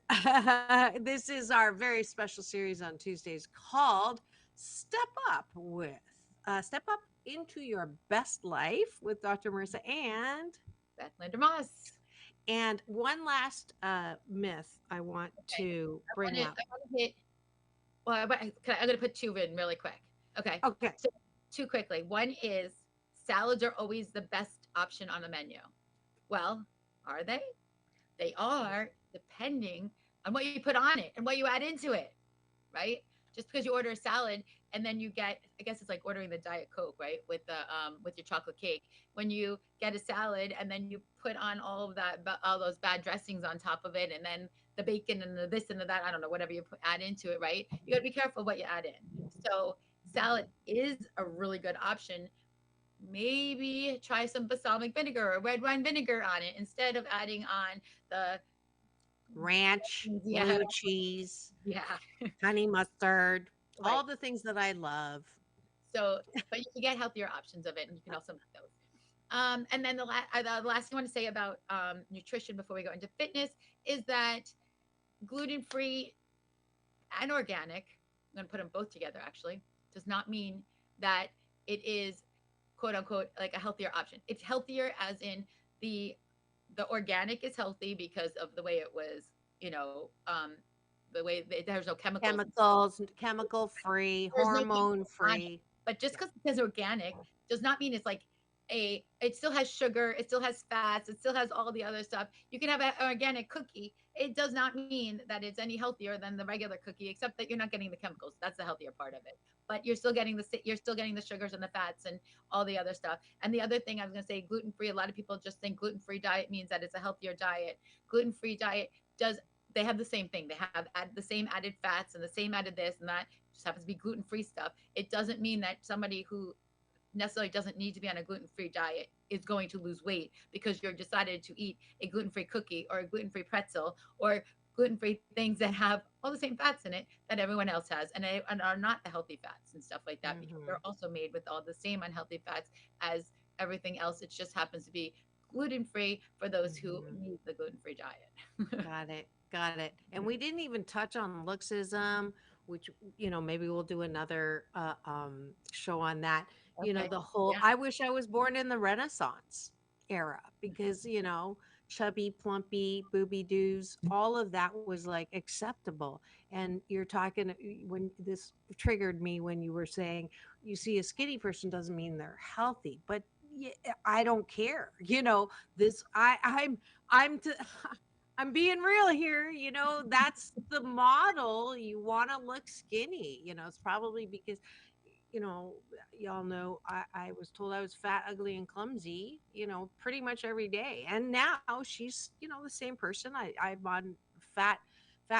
this is our very special series on Tuesdays called Step Up into Your Best Life with Dr. Marissa and Beth Lindermoss. And one last myth I want to bring up. I'm going to put two in really quick. Okay. Okay. So two quickly. One is salads are always the best option on the menu. Well, are they? They are, depending on what you put on it and what you add into it, right? Just because you order a salad and then you get, I guess it's like ordering the Diet Coke, right? With your chocolate cake. When you get a salad and then you put on all those bad dressings on top of it, and then the bacon and the this and the that, I don't know, whatever you add into it, right? You got to be careful what you add in. So salad is a really good option. Maybe try some balsamic vinegar or red wine vinegar on it instead of adding on the ranch, blue cheese, honey mustard, all the things that I love. So, but you can get healthier options of it, and you can also make those. And then the last thing I want to say about nutrition before we go into fitness is that gluten-free and organic, I'm going to put them both together actually, does not mean that it is quote unquote like a healthier option. It's healthier as in the organic is healthy because of the way it was, the way there's no chemicals, chemical free, hormone free. But just because it says organic does not mean it's like it still has sugar, it still has fats, it still has all the other stuff. You can have an organic cookie. It does not mean that it's any healthier than the regular cookie, except that you're not getting the chemicals. That's the healthier part of it. But you're still getting the sugars and the fats and all the other stuff. And the other thing I was going to say, gluten-free, a lot of people just think gluten-free diet means that it's a healthier diet. Gluten-free diet they have the same thing. They have the same added fats and the same added this and that. It just happens to be gluten-free stuff. It doesn't mean that somebody who necessarily doesn't need to be on a gluten-free diet is going to lose weight because you're decided to eat a gluten-free cookie or a gluten-free pretzel or gluten-free things that have all the same fats in it that everyone else has and are not the healthy fats and stuff like that, because they're also made with all the same unhealthy fats as everything else. It just happens to be gluten-free for those who need the gluten-free diet. Got it. And we didn't even touch on Luxism, which, maybe we'll do another show on that. Okay. The whole, I wish I was born in the Renaissance era because, chubby, plumpy, booby doos, all of that was like acceptable. And you're talking, when this triggered me when you were saying you see a skinny person doesn't mean they're healthy, but I don't care. I'm being real here. That's the model. You want to look skinny. It's probably because, y'all know I was told I was fat, ugly, and clumsy, pretty much every day. And now she's, the same person. I'm on fat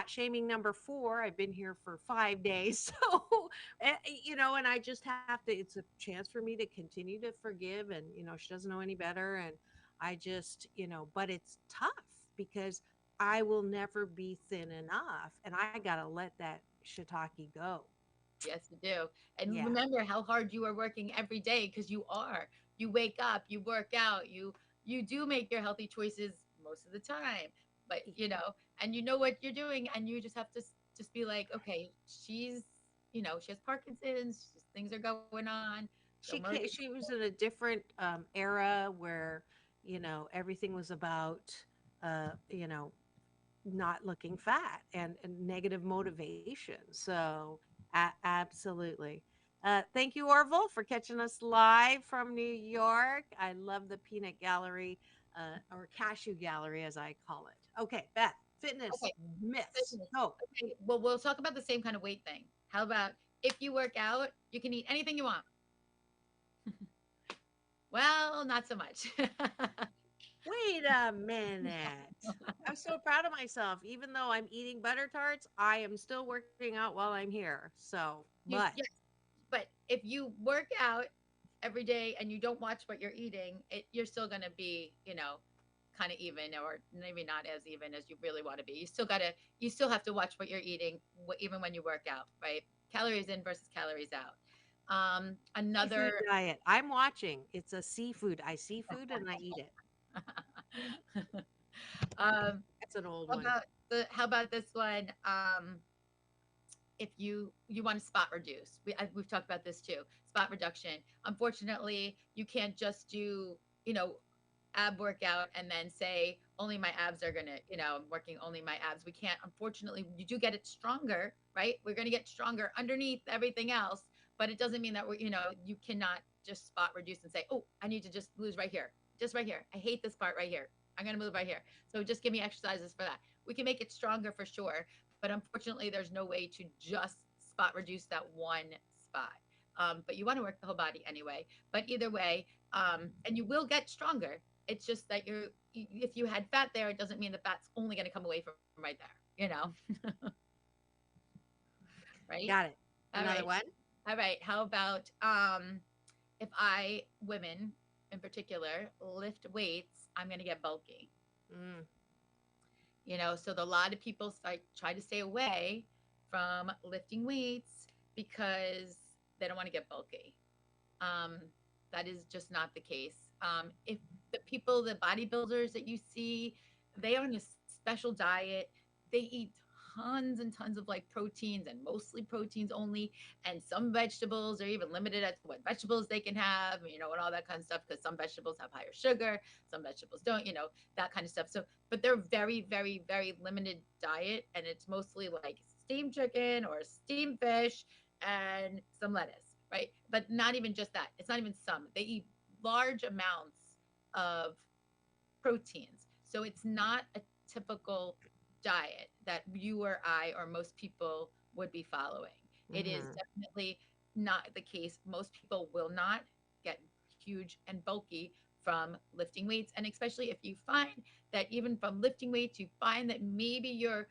shaming number 4. I've been here for 5 days. So, and I just have to, it's a chance for me to continue to forgive. And, she doesn't know any better. And I just, but it's tough because I will never be thin enough. And I got to let that shiitake go. Yes, you do. And remember how hard you are working every day, because you are. You wake up, you work out, you do make your healthy choices most of the time. But, and you know what you're doing, and you just have to just be like, okay, she has Parkinson's, things are going on. She was in a different era where, everything was about, not looking fat and negative motivation. So absolutely. Thank you, Orville, for catching us live from New York. I love the peanut gallery or cashew gallery, as I call it. Okay, Beth, fitness myths. Go. Okay, well, we'll talk about the same kind of weight thing. How about if you work out, you can eat anything you want? Well, not so much. Wait a minute. I'm so proud of myself. Even though I'm eating butter tarts, I am still working out while I'm here. So, Yes, but if you work out every day and you don't watch what you're eating, you're still going to be, kind of even, or maybe not as even as you really want to be. You still have to watch what you're eating, even when you work out, right? Calories in versus calories out. Another Seafood diet. I'm watching. It's a seafood. I see food and I eat it. That's an old one. How about this one? If you want to spot reduce, we've talked about this too. Spot reduction. Unfortunately, you can't just do ab workout and then say only my abs are gonna, I'm working only my abs. We can't. Unfortunately, you do get it stronger, right? We're gonna get stronger underneath everything else, but it doesn't mean that you cannot just spot reduce and say, oh, I need to just lose right here, just right here. I hate this part right here. I'm gonna move right here. So just give me exercises for that. We can make it stronger for sure, but unfortunately, there's no way to just spot reduce that one spot. But you want to work the whole body anyway. But either way, and you will get stronger. It's just that if you had fat there, it doesn't mean the fat's only going to come away from right there, Right? Got it. Another one? All right. How about if women in particular, lift weights, I'm going to get bulky. So a lot of people try to stay away from lifting weights because they don't want to get bulky. That is just not the case. If the bodybuilders that you see, they are on a special diet. They eat tons and tons of like proteins and mostly proteins only, and some vegetables are even limited as to what vegetables they can have, and all that kind of stuff, because some vegetables have higher sugar, some vegetables don't, that kind of stuff. So, but they're very, very, very limited diet, and it's mostly like steamed chicken or steamed fish and some lettuce, right? But not even just that. It's not even some. They eat large amounts of proteins. So it's not a typical diet that you or I or most people would be following. It is definitely not the case. Most people will not get huge and bulky from lifting weights. And especially if you find that even from lifting weights, you find that maybe you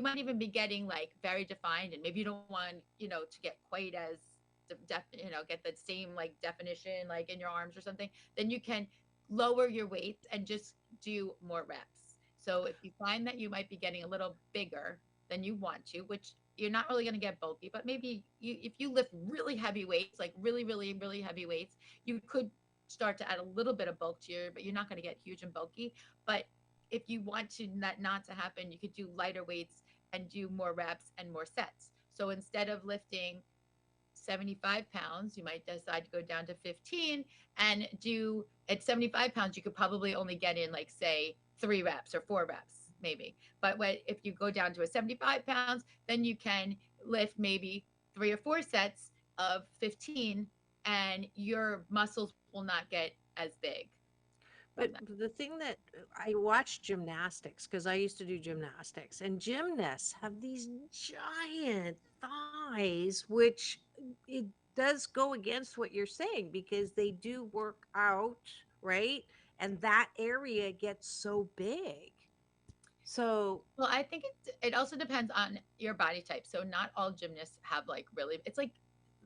might even be getting like very defined, and maybe you don't want, to get quite as get the same like definition like in your arms or something, then you can lower your weights and just do more reps. So if you find that you might be getting a little bigger than you want to, which you're not really going to get bulky, but maybe if you lift really heavy weights, like really, really, really heavy weights, you could start to add a little bit of bulk to but you're not going to get huge and bulky. But if you want that not to happen, you could do lighter weights and do more reps and more sets. So instead of lifting 75 pounds, you might decide to go down to 15 and do at 75 pounds, you could probably only get in like say 3 reps or 4 reps maybe. But if you go down to a 75 pounds, then you can lift maybe 3 or 4 sets of 15 and your muscles will not get as big. But the thing that I watch gymnastics, because I used to do gymnastics, and gymnasts have these giant thighs, which it does go against what you're saying, because they do work out, right? And that area gets so big. So, well, I think it also depends on your body type. So not all gymnasts have like really, it's like,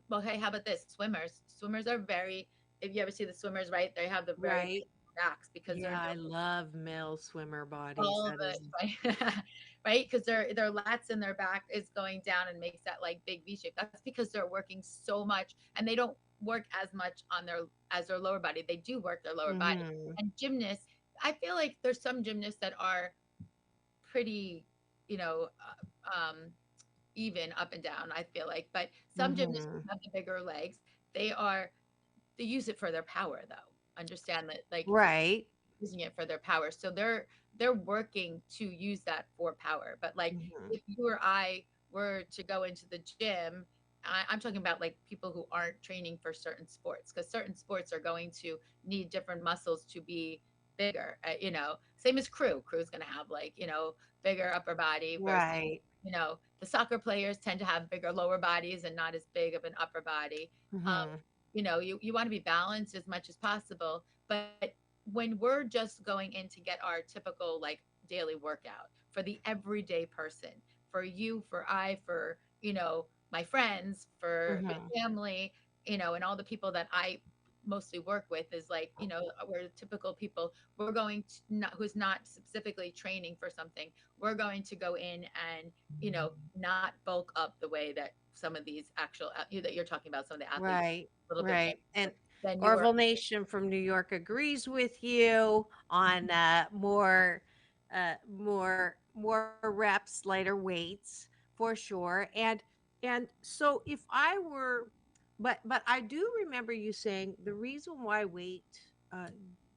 well, hey, how about this? Swimmers are very, if you ever see the swimmers, right? They have the very backs because I love male swimmer bodies. All of it, right? Right? Because their lats in their back is going down and makes that like big V shape. That's because they're working so much, and they don't work as much on their lower body. They do work their lower body. And gymnasts, I feel like there's some gymnasts that are pretty, even up and down, I feel like. But some gymnasts have the bigger legs. They use it for their power though. Understand that, like, right, using it for their power. So they're working to use that for power. But like if you or I were to go into the gym, I'm talking about like people who aren't training for certain sports, because certain sports are going to need different muscles to be bigger. Same as crew's going to have like, bigger upper body versus, right. The soccer players tend to have bigger lower bodies and not as big of an upper body. You want to be balanced as much as possible. But when we're just going in to get our typical like daily workout for the everyday person, for you, for I, for, my friends, for my family, and all the people that I mostly work with is like, we're typical people. We're going to not, who's not specifically training for something. We're going to go in and, not bulk up the way that some of these actual, that you're talking about, some of the athletes, Right, a little bit right. And than your, Orville Nation from New York agrees with you on more reps, lighter weights for sure. And so if I were, but I do remember you saying the reason why uh,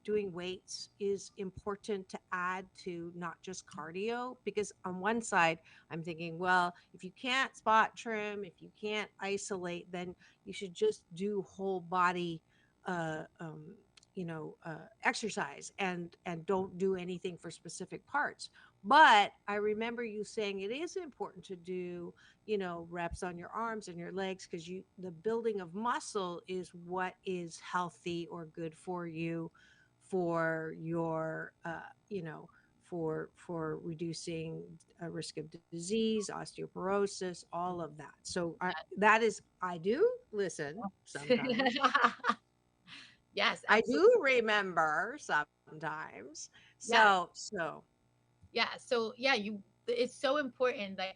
doing weights is important to add to not just cardio, because on one side I'm thinking, well, if you can't spot trim, if you can't isolate, then you should just do whole body uh, um, exercise and don't do anything for specific parts. But I remember you saying it is important to do, reps on your arms and your legs, because the building of muscle is what is healthy or good for you, for your for reducing a risk of disease, osteoporosis, all of that. So I do listen sometimes. yes, I absolutely. do remember sometimes. Yes. So Yeah. So yeah, it's so important. Like,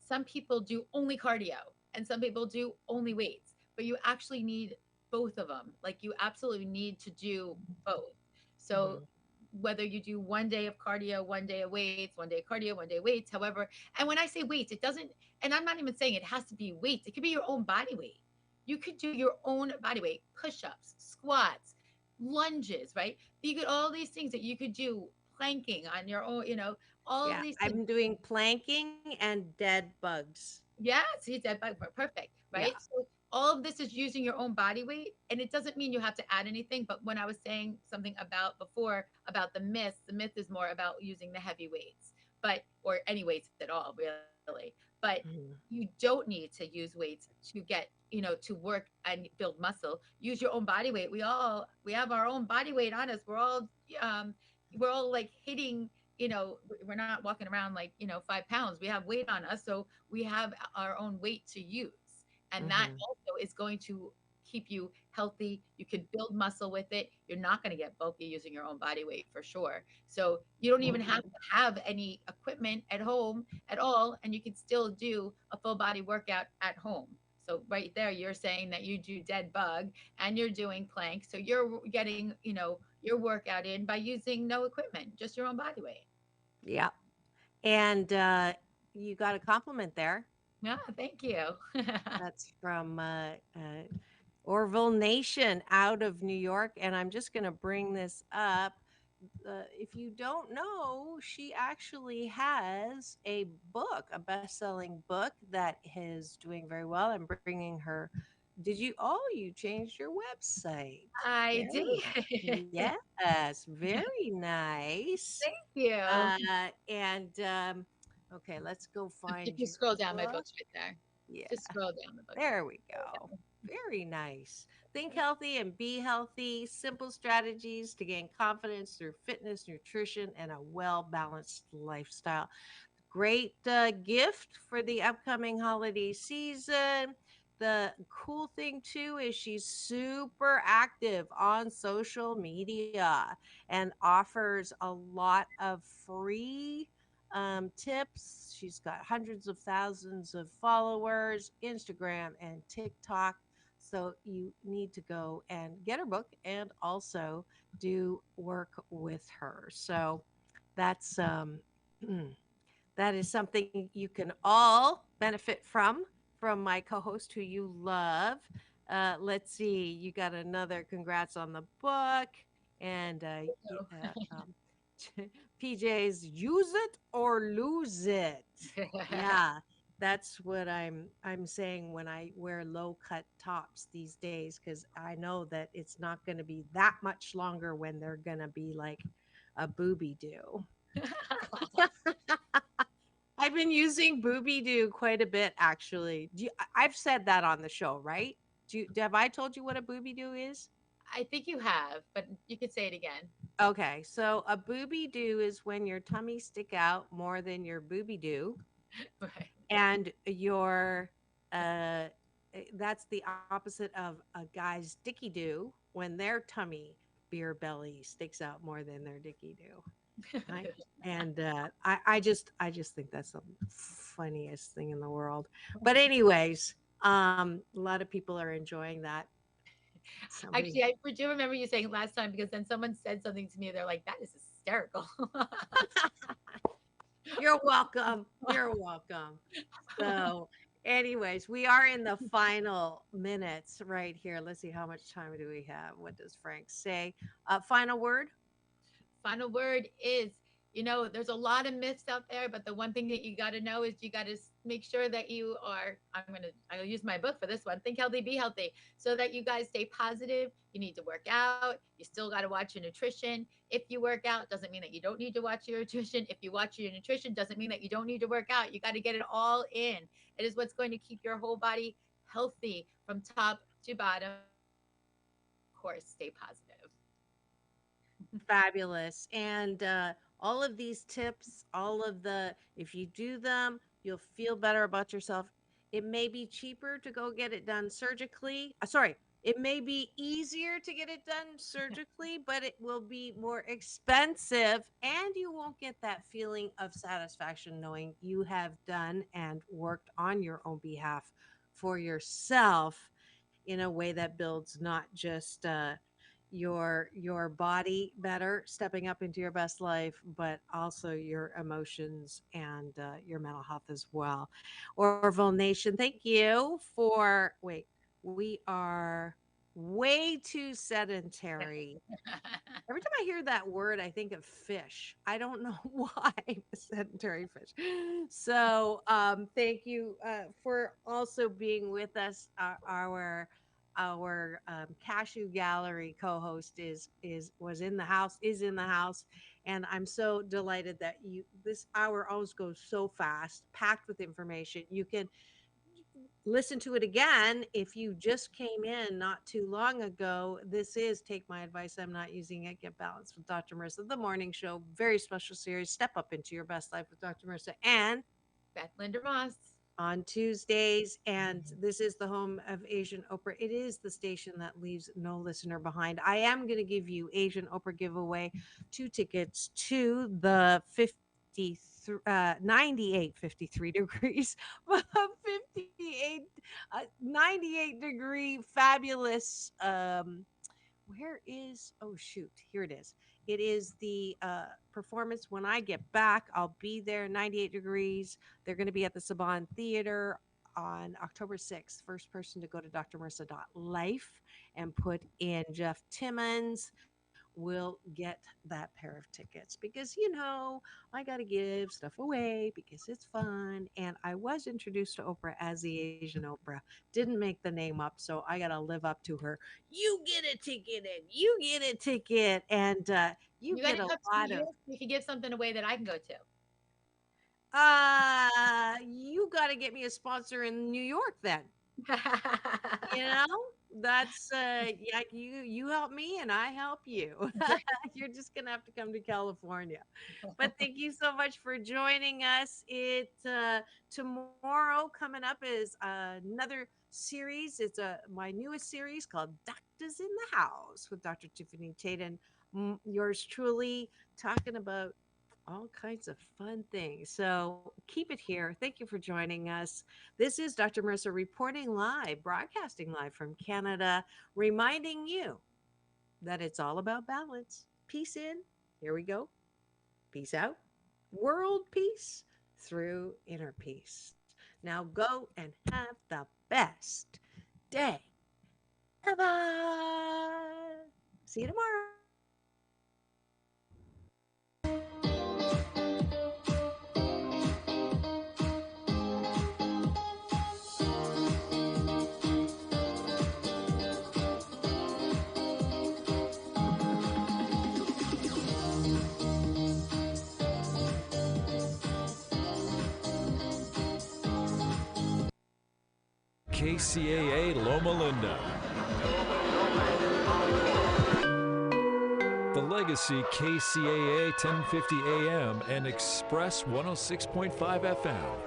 some people do only cardio and some people do only weights, but you actually need both of them. Like, you absolutely need to do both. So whether you do one day of cardio, one day of weights, one day cardio, one day weights, however, and when I say weights, it doesn't, and I'm not even saying it has to be weights. It could be your own body weight. You could do your own body weight, push-ups, squats, lunges, right? You could, all these things that you could do, planking on your own, all of yeah, these things. I'm doing planking and dead bugs. Yeah, see, that perfect, Yeah. right? So all of this is using your own body weight, and it doesn't mean you have to add anything. But when I was saying something about before about the myth is more about using the heavy weights, or any weights at all, really. But you don't need to use weights to get, to work and build muscle. Use your own body weight. We have our own body weight on us. We're all like hitting, we're not walking around like, 5 pounds. We have weight on us. So we have our own weight to use. And that also is going to keep you healthy. You can build muscle with it. You're not going to get bulky using your own body weight for sure. So you don't even have to have any equipment at home at all. And you can still do a full body workout at home. So right there, you're saying that you do dead bug and you're doing plank. So you're getting, your workout in by using no equipment, just your own body weight. Yeah. And you got a compliment there. Yeah, thank you. That's from Orville Nation out of New York. And I'm just going to bring this up. If you don't know, she actually has a book, a best-selling book that is doing very well. I'm bringing her. You changed your website. I Very did. Yes, very nice. Thank you. Okay, let's go find If you your scroll down, my book. book's right there. Yeah. Just scroll down the book. There we go. Very nice. Think healthy and be healthy. Simple strategies to gain confidence through fitness, nutrition, and a well-balanced lifestyle. Great gift for the upcoming holiday season. The cool thing too is she's super active on social media and offers a lot of free tips. She's got hundreds of thousands of followers, Instagram and TikTok. So you need to go and get her book and also do work with her. So that's that is something you can all benefit from my co-host who you love. Let's see, you got another congrats on the book, and PJ's use it or lose it. Yeah, that's what I'm saying when I wear low cut tops these days, because I know that it's not going to be that much longer when they're going to be like a booby do. I've been using booby do quite a bit, actually. I've said that on the show, right? Have I told you what a booby do is? I think you have, but you could say it again. Okay, so a booby do is when your tummy stick out more than your booby do, Right. and your that's the opposite of a guy's dicky do when their tummy beer belly sticks out more than their dicky do. Right? And I just think that's the funniest thing in the world. But anyways, a lot of people are enjoying that. Actually, I do remember you saying last time, because then someone said something to me. They're like, "That is hysterical." You're welcome. You're welcome. So, anyways, we are in the final minutes right here. Let's see, how much time do we have? What does Frank say? Final word? Final word is, there's a lot of myths out there, but the one thing that you got to know is you got to make sure that you are, I'll use my book for this one, Think Healthy, Be Healthy, so that you guys stay positive. You need to work out. You still got to watch your nutrition. If you work out, doesn't mean that you don't need to watch your nutrition. If you watch your nutrition, doesn't mean that you don't need to work out. You got to get it all in. It is what's going to keep your whole body healthy from top to bottom. Of course, stay positive. Fabulous. And all of these tips, if you do them, you'll feel better about yourself. It may be cheaper to go get it done surgically. It may be easier to get it done surgically, but it will be more expensive, and you won't get that feeling of satisfaction knowing you have done and worked on your own behalf for yourself in a way that builds not just your body better, stepping up into your best life, but also your emotions and your mental health as well. Orville Nation, thank you for we are way too sedentary. Every time I hear that word, I think of fish. I don't know why. Sedentary fish. So thank you for also being with us. Our Cashew Gallery co-host is in the house, and I'm so delighted that this hour always goes so fast, packed with information. You can listen to it again if you just came in not too long ago. This is Take My Advice, I'm Not Using It, Get Balanced with Dr. Marissa, the morning show, very special series, Step Up Into Your Best Life with Dr. Marissa and Beth Linda Ross on Tuesdays. And this is the home of Asian Oprah. It is the station that leaves no listener behind. I am going to give you Asian Oprah giveaway 2 tickets to the 98 degrees 98 degree fabulous here it is. It is the performance when I get back. I'll be there, 98 degrees. They're going to be at the Saban Theater on October 6th. First person to go to drmarissa.life and put in Jeff Timmons will get that pair of tickets, because I got to give stuff away because it's fun. And I was introduced to Oprah as the Asian Oprah, didn't make the name up, so I got to live up to her. You get a ticket and you get a ticket, and you get a lot of. You can give something away that I can go to. You got to get me a sponsor in New York then. That's you help me and I help you. You're just gonna have to come to California. But thank you so much for joining us. Tomorrow coming up is another series. It's my newest series called Doctors in the House with Dr. Tiffany Tate and yours truly, talking about all kinds of fun things. So keep it here. Thank you for joining us. This is Dr. Marissa reporting live, broadcasting live from Canada, reminding you that it's all about balance. Peace in. Here we go. Peace out. World peace through inner peace. Now go and have the best day ever. See you tomorrow. KCAA Loma Linda. The Legacy KCAA 1050 AM and Express 106.5 FM.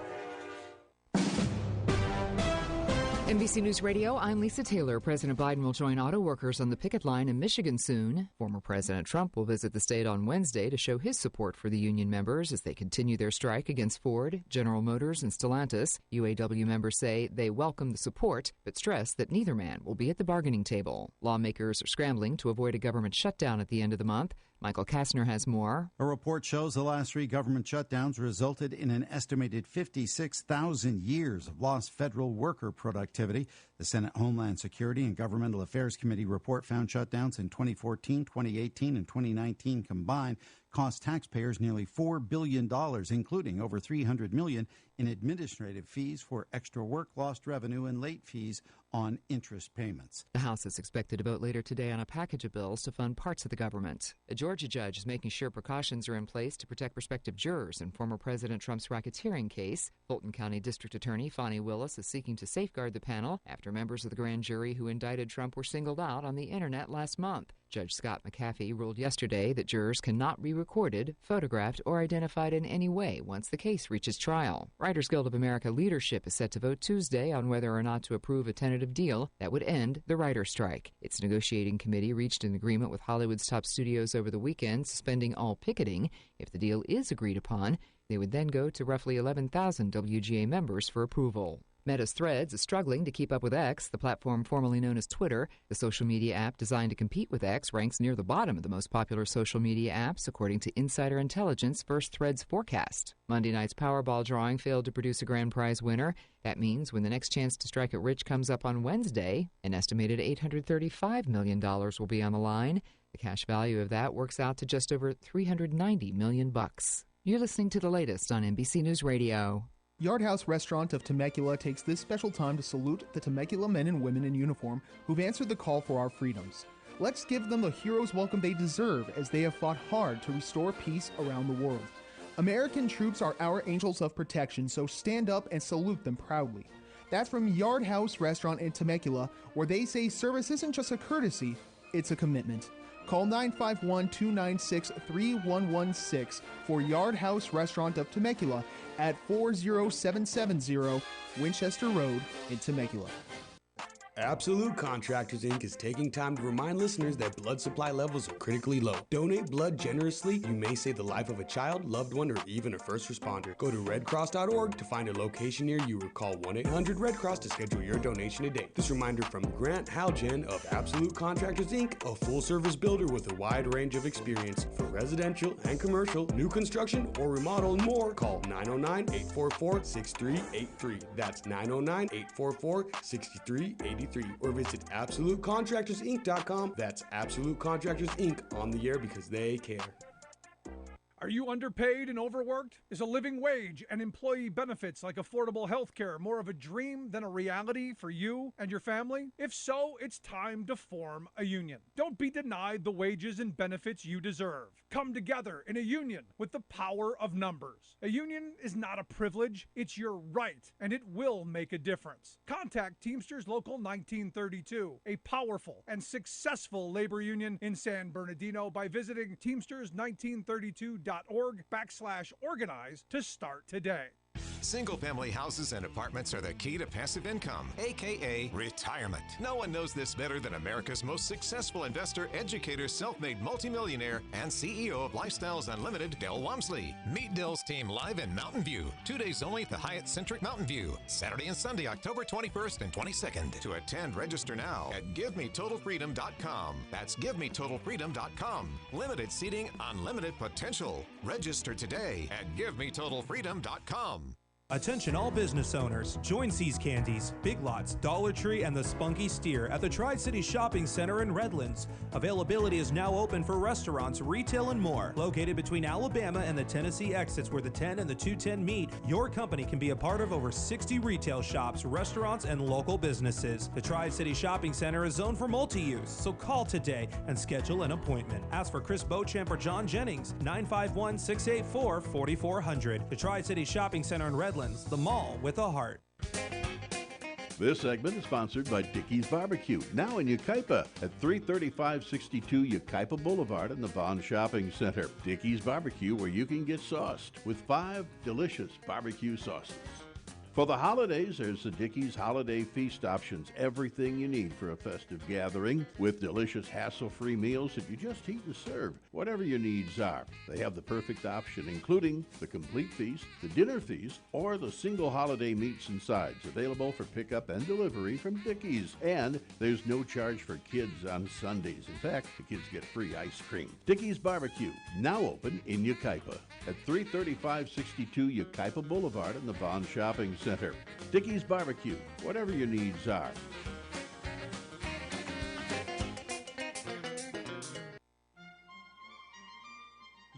NBC News Radio, I'm Lisa Taylor. President Biden will join auto workers on the picket line in Michigan soon. Former President Trump will visit the state on Wednesday to show his support for the union members as they continue their strike against Ford, General Motors, and Stellantis. UAW members say they welcome the support, but stress that neither man will be at the bargaining table. Lawmakers are scrambling to avoid a government shutdown at the end of the month. Michael Kastner has more. A report shows the last three government shutdowns resulted in an estimated 56,000 years of lost federal worker productivity. The Senate Homeland Security and Governmental Affairs Committee report found shutdowns in 2014, 2018, and 2019 combined cost taxpayers nearly $4 billion, including over $300 million in administrative fees for extra work, lost revenue, and late fees on interest payments. The House is expected to vote later today on a package of bills to fund parts of the government. A Georgia judge is making sure precautions are in place to protect prospective jurors in former President Trump's racketeering case. Fulton County District Attorney Fonnie Willis is seeking to safeguard the panel after members of the grand jury who indicted Trump were singled out on the internet last month. Judge Scott McAfee ruled yesterday that jurors cannot be recorded, photographed, or identified in any way once the case reaches trial. Writers Guild of America leadership is set to vote Tuesday on whether or not to approve a tentative deal that would end the writer's strike. Its negotiating committee reached an agreement with Hollywood's top studios over the weekend, suspending all picketing. If the deal is agreed upon, they would then go to roughly 11,000 WGA members for approval. Meta's Threads is struggling to keep up with X, the platform formerly known as Twitter. The social media app designed to compete with X ranks near the bottom of the most popular social media apps, according to Insider Intelligence First Threads forecast. Monday night's Powerball drawing failed to produce a grand prize winner. That means when the next chance to strike it rich comes up on Wednesday, an estimated $835 million will be on the line. The cash value of that works out to just over $390 million. You're listening to the latest on NBC News Radio. Yard House Restaurant of Temecula takes this special time to salute the Temecula men and women in uniform who've answered the call for our freedoms. Let's give them the hero's welcome they deserve as they have fought hard to restore peace around the world. American troops are our angels of protection, so stand up and salute them proudly. That's from Yard House Restaurant in Temecula, where they say service isn't just a courtesy, it's a commitment. Call 951-296-3116 for Yard House Restaurant of Temecula at 40770 Winchester Road in Temecula. Absolute Contractors, Inc. is taking time to remind listeners that blood supply levels are critically low. Donate blood generously. You may save the life of a child, loved one, or even a first responder. Go to redcross.org to find a location near you or call 1-800-RED-CROSS to schedule your donation today. This reminder from Grant Halgen of Absolute Contractors, Inc., a full-service builder with a wide range of experience. For residential and commercial, new construction, or remodel and more, call 909-844-6383. That's 909-844-6383. Or visit AbsoluteContractorsInc.com. That's Absolute Contractors Inc. on the air because they care. Are you underpaid and overworked? Is a living wage and employee benefits like affordable health care more of a dream than a reality for you and your family? If so, it's time to form a union. Don't be denied the wages and benefits you deserve. Come together in a union with the power of numbers. A union is not a privilege, it's your right, and it will make a difference. Contact Teamsters Local 1932, a powerful and successful labor union in San Bernardino, by visiting Teamsters1932.org/organize to start today. Single-family houses and apartments are the key to passive income, a.k.a. retirement. No one knows this better than America's most successful investor, educator, self-made multimillionaire, and CEO of Lifestyles Unlimited, Del Walmsley. Meet Del's team live in Mountain View. 2 days only at the Hyatt Centric Mountain View. Saturday and Sunday, October 21st and 22nd. To attend, register now at GiveMeTotalFreedom.com. That's GiveMeTotalFreedom.com. Limited seating, unlimited potential. Register today at GiveMeTotalFreedom.com. Attention all business owners, join C's Candies, Big Lots, Dollar Tree, and the Spunky Steer at the Tri-City Shopping Center in Redlands. Availability is now open for restaurants, retail, and more. Located between Alabama and the Tennessee exits where the 10 and the 210 meet, your company can be a part of over 60 retail shops, restaurants, and local businesses. The Tri-City Shopping Center is zoned for multi-use, so call today and schedule an appointment. Ask for Chris Beauchamp or John Jennings, 951-684-4400. The Tri-City Shopping Center in Redlands. The mall with a heart. This segment is sponsored by Dickey's Barbecue, now in Yucaipa at 33562 Yucaipa Boulevard in the Vaughn Shopping Center. Dickey's Barbecue, where you can get sauced with 5 delicious barbecue sauces. For the holidays, there's the Dickies Holiday Feast options. Everything you need for a festive gathering with delicious, hassle-free meals that you just heat and serve, whatever your needs are. They have the perfect option, including the complete feast, the dinner feast, or the single holiday meats and sides, available for pickup and delivery from Dickies. And there's no charge for kids on Sundays. In fact, the kids get free ice cream. Dickies Barbecue, now open in Yucaipa at 33562 Yucaipa Boulevard in the Vaughn Shopping Center. Dickies Barbecue, whatever your needs are.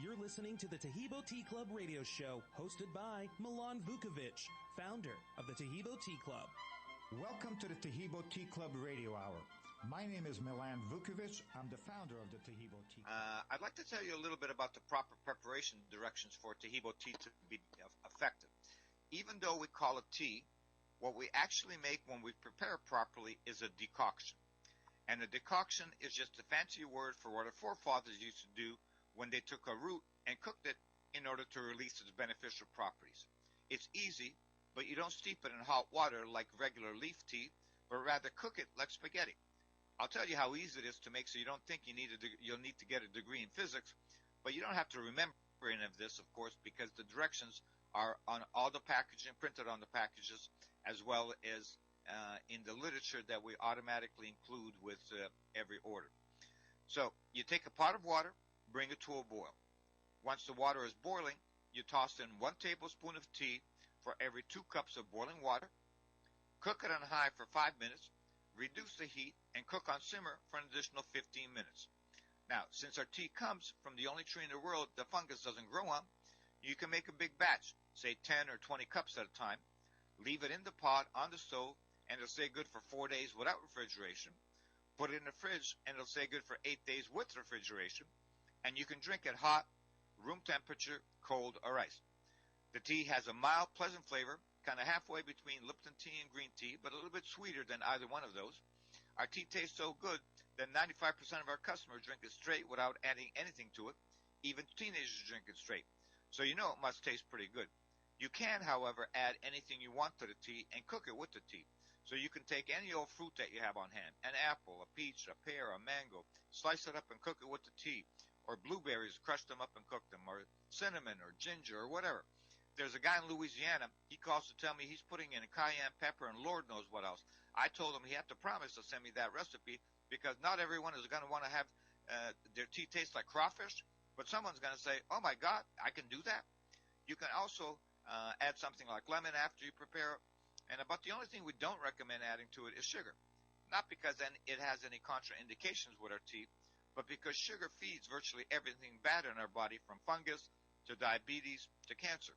You're listening to the Tahibo Tea Club radio show, hosted by Milan Vukovic, founder of the Tahibo Tea Club. Welcome to the Tahibo Tea Club radio hour. My name is Milan Vukovic. I'm the founder of the Tahibo Tea Club. I'd like to tell you a little bit about the proper preparation directions for Tahibo tea to be effective. Even though we call it tea, what we actually make when we prepare properly is a decoction. And a decoction is just a fancy word for what our forefathers used to do when they took a root and cooked it in order to release its beneficial properties. It's easy, but you don't steep it in hot water like regular leaf tea, but rather cook it like spaghetti. I'll tell you how easy it is to make so you don't think you'll need to get a degree in physics, but you don't have to remember any of this, of course, because the directions are on all the packaging, printed on the packages, as well as in the literature that we automatically include with every order. So you take a pot of water, bring it to a boil. Once the water is boiling, you toss in 1 tablespoon of tea for every 2 cups of boiling water. Cook it on high for 5 minutes, reduce the heat, and cook on simmer for an additional 15 minutes. Now, since our tea comes from the only tree in the world the fungus doesn't grow on, you can make a big batch, say 10 or 20 cups at a time, leave it in the pot on the stove, and it'll stay good for 4 days without refrigeration. Put it in the fridge, and it'll stay good for 8 days with refrigeration, and you can drink it hot, room temperature, cold, or iced. The tea has a mild, pleasant flavor, kind of halfway between Lipton tea and green tea, but a little bit sweeter than either one of those. Our tea tastes so good that 95% of our customers drink it straight without adding anything to it. Even teenagers drink it straight. So you know it must taste pretty good. You can, however, add anything you want to the tea and cook it with the tea. So you can take any old fruit that you have on hand, an apple, a peach, a pear, a mango, slice it up and cook it with the tea, or blueberries, crush them up and cook them, or cinnamon or ginger or whatever. There's a guy in Louisiana, he calls to tell me he's putting in a cayenne pepper and Lord knows what else. I told him he had to promise to send me that recipe because not everyone is going to want to have their tea taste like crawfish, but someone's going to say, oh my God, I can do that. You can also add something like lemon after you prepare it. And about the only thing we don't recommend adding to it is sugar. Not because then it has any contraindications with our tea, but because sugar feeds virtually everything bad in our body, from fungus to diabetes to cancer.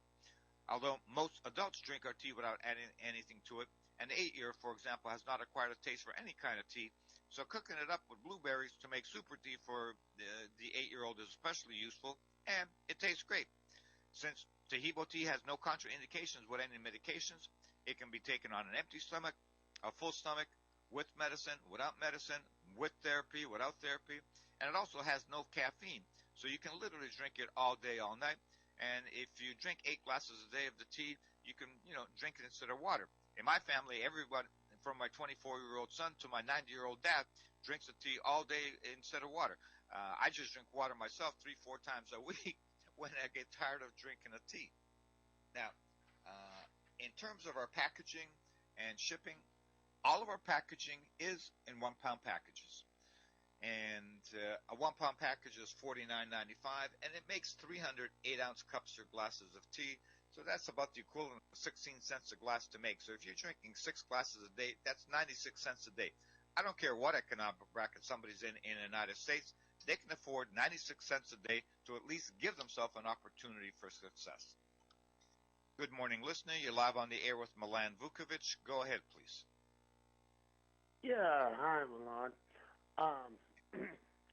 Although most adults drink our tea without adding anything to it, an 8-year-old, for example, has not acquired a taste for any kind of tea, so cooking it up with blueberries to make super tea for the 8-year-old is especially useful, and it tastes great. Since Tahibo tea has no contraindications with any medications, it can be taken on an empty stomach, a full stomach, with medicine, without medicine, with therapy, without therapy, and it also has no caffeine, so you can literally drink it all day, all night. And if you drink 8 glasses a day of the tea, you can, drink it instead of water. In my family, everyone from my 24-year-old son to my 90-year-old dad drinks the tea all day instead of water. I just drink water myself 3-4 times a week when I get tired of drinking the tea. Now, in terms of our packaging and shipping, all of our packaging is in 1-pound packages. And a 1-pound package is $49.95, and it makes 300 8-ounce cups or glasses of tea. So that's about the equivalent of 16 cents a glass to make. So if you're drinking 6 glasses a day, that's 96 cents a day. I don't care what economic bracket somebody's in the United States. They can afford 96 cents a day to at least give themselves an opportunity for success. Good morning, listener. You're live on the air with Milan Vukovic. Go ahead, please. Yeah, hi, Milan.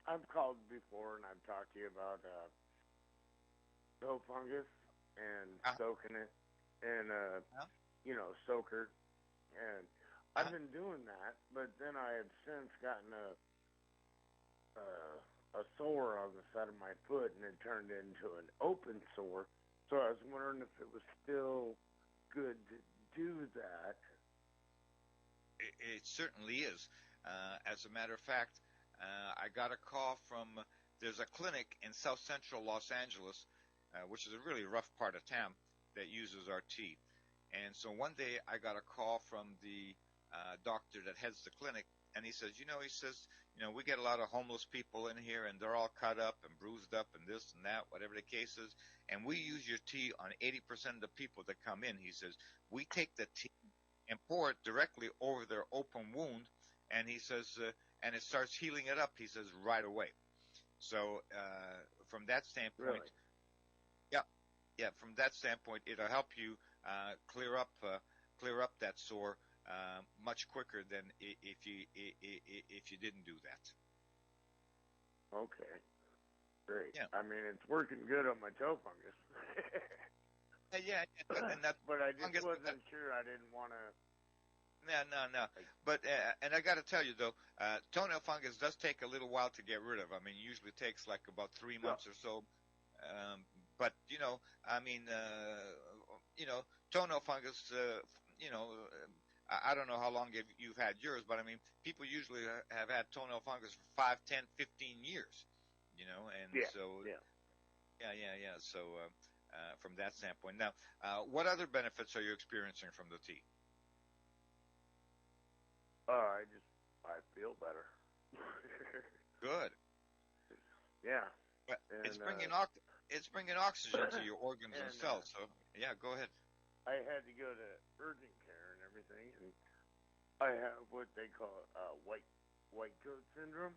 I've called before and I've talked to you about toe fungus and soaking it in soaker, and I've been doing that, but then I have since gotten a sore on the side of my foot, and it turned into an open sore. So I was wondering if it was still good do that. It certainly is. As a matter of fact, I got a call from, there's a clinic in South Central Los Angeles, which is a really rough part of town, that uses our tea. And so one day I got a call from the doctor that heads the clinic, and he says, we get a lot of homeless people in here, and they're all cut up and bruised up and this and that, whatever the case is, and we use your tea on 80% of the people that come in. He says, we take the tea and pour it directly over their open wound, and he says, and it starts healing it up, he says, right away. So from that standpoint, really? from that standpoint, it'll help you clear up that sore much quicker than if you didn't do that. Okay, great. Yeah. I mean, it's working good on my toe fungus. But I just wasn't sure. I didn't want to. No. But and I got to tell you though, toenail fungus does take a little while to get rid of. I mean, it usually takes like about 3 months or so. But toenail fungus. I don't know how long you've had yours, but I mean, people usually have had toenail fungus for 5, 10, 15 years. So from that standpoint, now, what other benefits are you experiencing from the tea? I feel better. Good. Yeah. But And, it's bringing oxygen to your organs and cells. So yeah, go ahead. I had to go to urgent care and everything, and I have what they call white coat syndrome.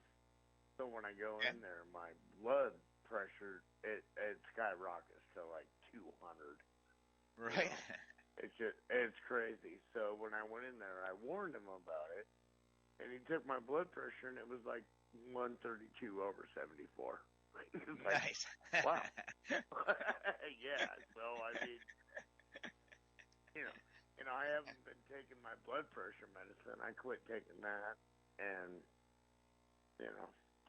So when I go in there, my blood pressure it skyrockets to like 200. Right. It's crazy. So when I went in there, I warned him about it, and he took my blood pressure, and it was like 132 over 74. Nice. Wow. Yeah. So I mean, I haven't been taking my blood pressure medicine. I quit taking that, and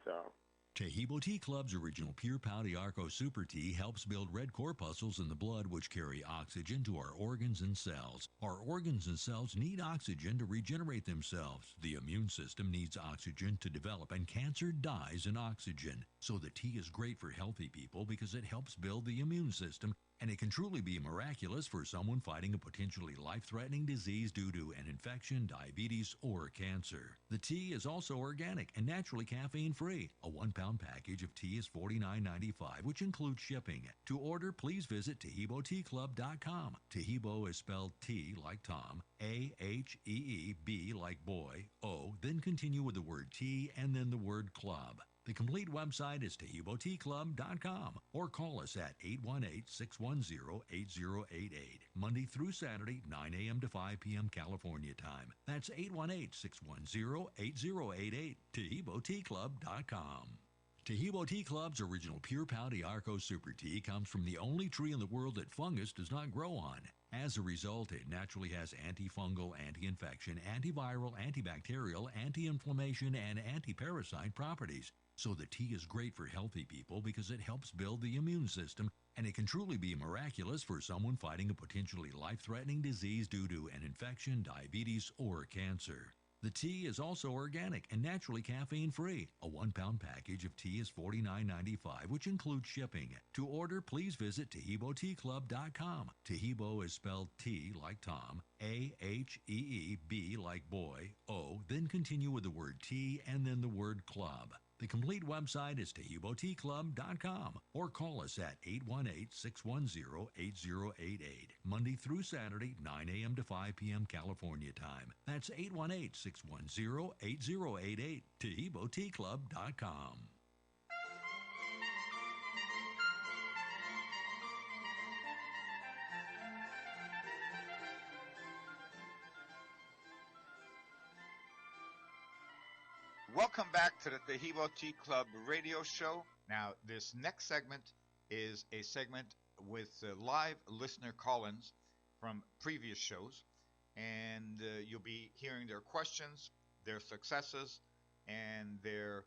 so. Tahibo Tea Club's original Pure Pau de Arco Super Tea helps build red corpuscles in the blood which carry oxygen to our organs and cells. Our organs and cells need oxygen to regenerate themselves. The immune system needs oxygen to develop, and cancer dies in oxygen. So the tea is great for healthy people because it helps build the immune system, and it can truly be miraculous for someone fighting a potentially life-threatening disease due to an infection, diabetes, or cancer. The tea is also organic and naturally caffeine-free. A 1-pound package of tea is $49.95, which includes shipping. To order, please visit TahiboTeaClub.com. Tahibo is spelled T like Tom, A-H-E-E-B like boy, O, then continue with the word tea and then the word club. The complete website is TahiboTeaClub.com, or call us at 818-610-8088, Monday through Saturday, 9 a.m. to 5 p.m. California time. That's 818-610-8088, TahiboTeaClub.com. Tahibo Tea Club's original Pure Pau de Arco Super Tea comes from the only tree in the world that fungus does not grow on. As a result, it naturally has antifungal, anti-infection, antiviral, antibacterial, anti-inflammation, and anti-parasite properties. So the tea is great for healthy people because it helps build the immune system, and it can truly be miraculous for someone fighting a potentially life-threatening disease due to an infection, diabetes, or cancer. The tea is also organic and naturally caffeine-free. A 1-pound package of tea is $49.95, which includes shipping. To order, please visit TahiboTeaClub.com. Tahibo is spelled T like Tom, A-H-E-E-B like boy, O, then continue with the word tea and then the word club. The complete website is TahiboTeaClub.com, or call us at 818-610-8088, Monday through Saturday, 9 a.m. to 5 p.m. California time. That's 818-610-8088, TahiboTeaClub.com. Welcome back to the Tahibo Tea Club radio show. Now, this next segment is a segment with live listener call-ins from previous shows, and you'll be hearing their questions, their successes, and their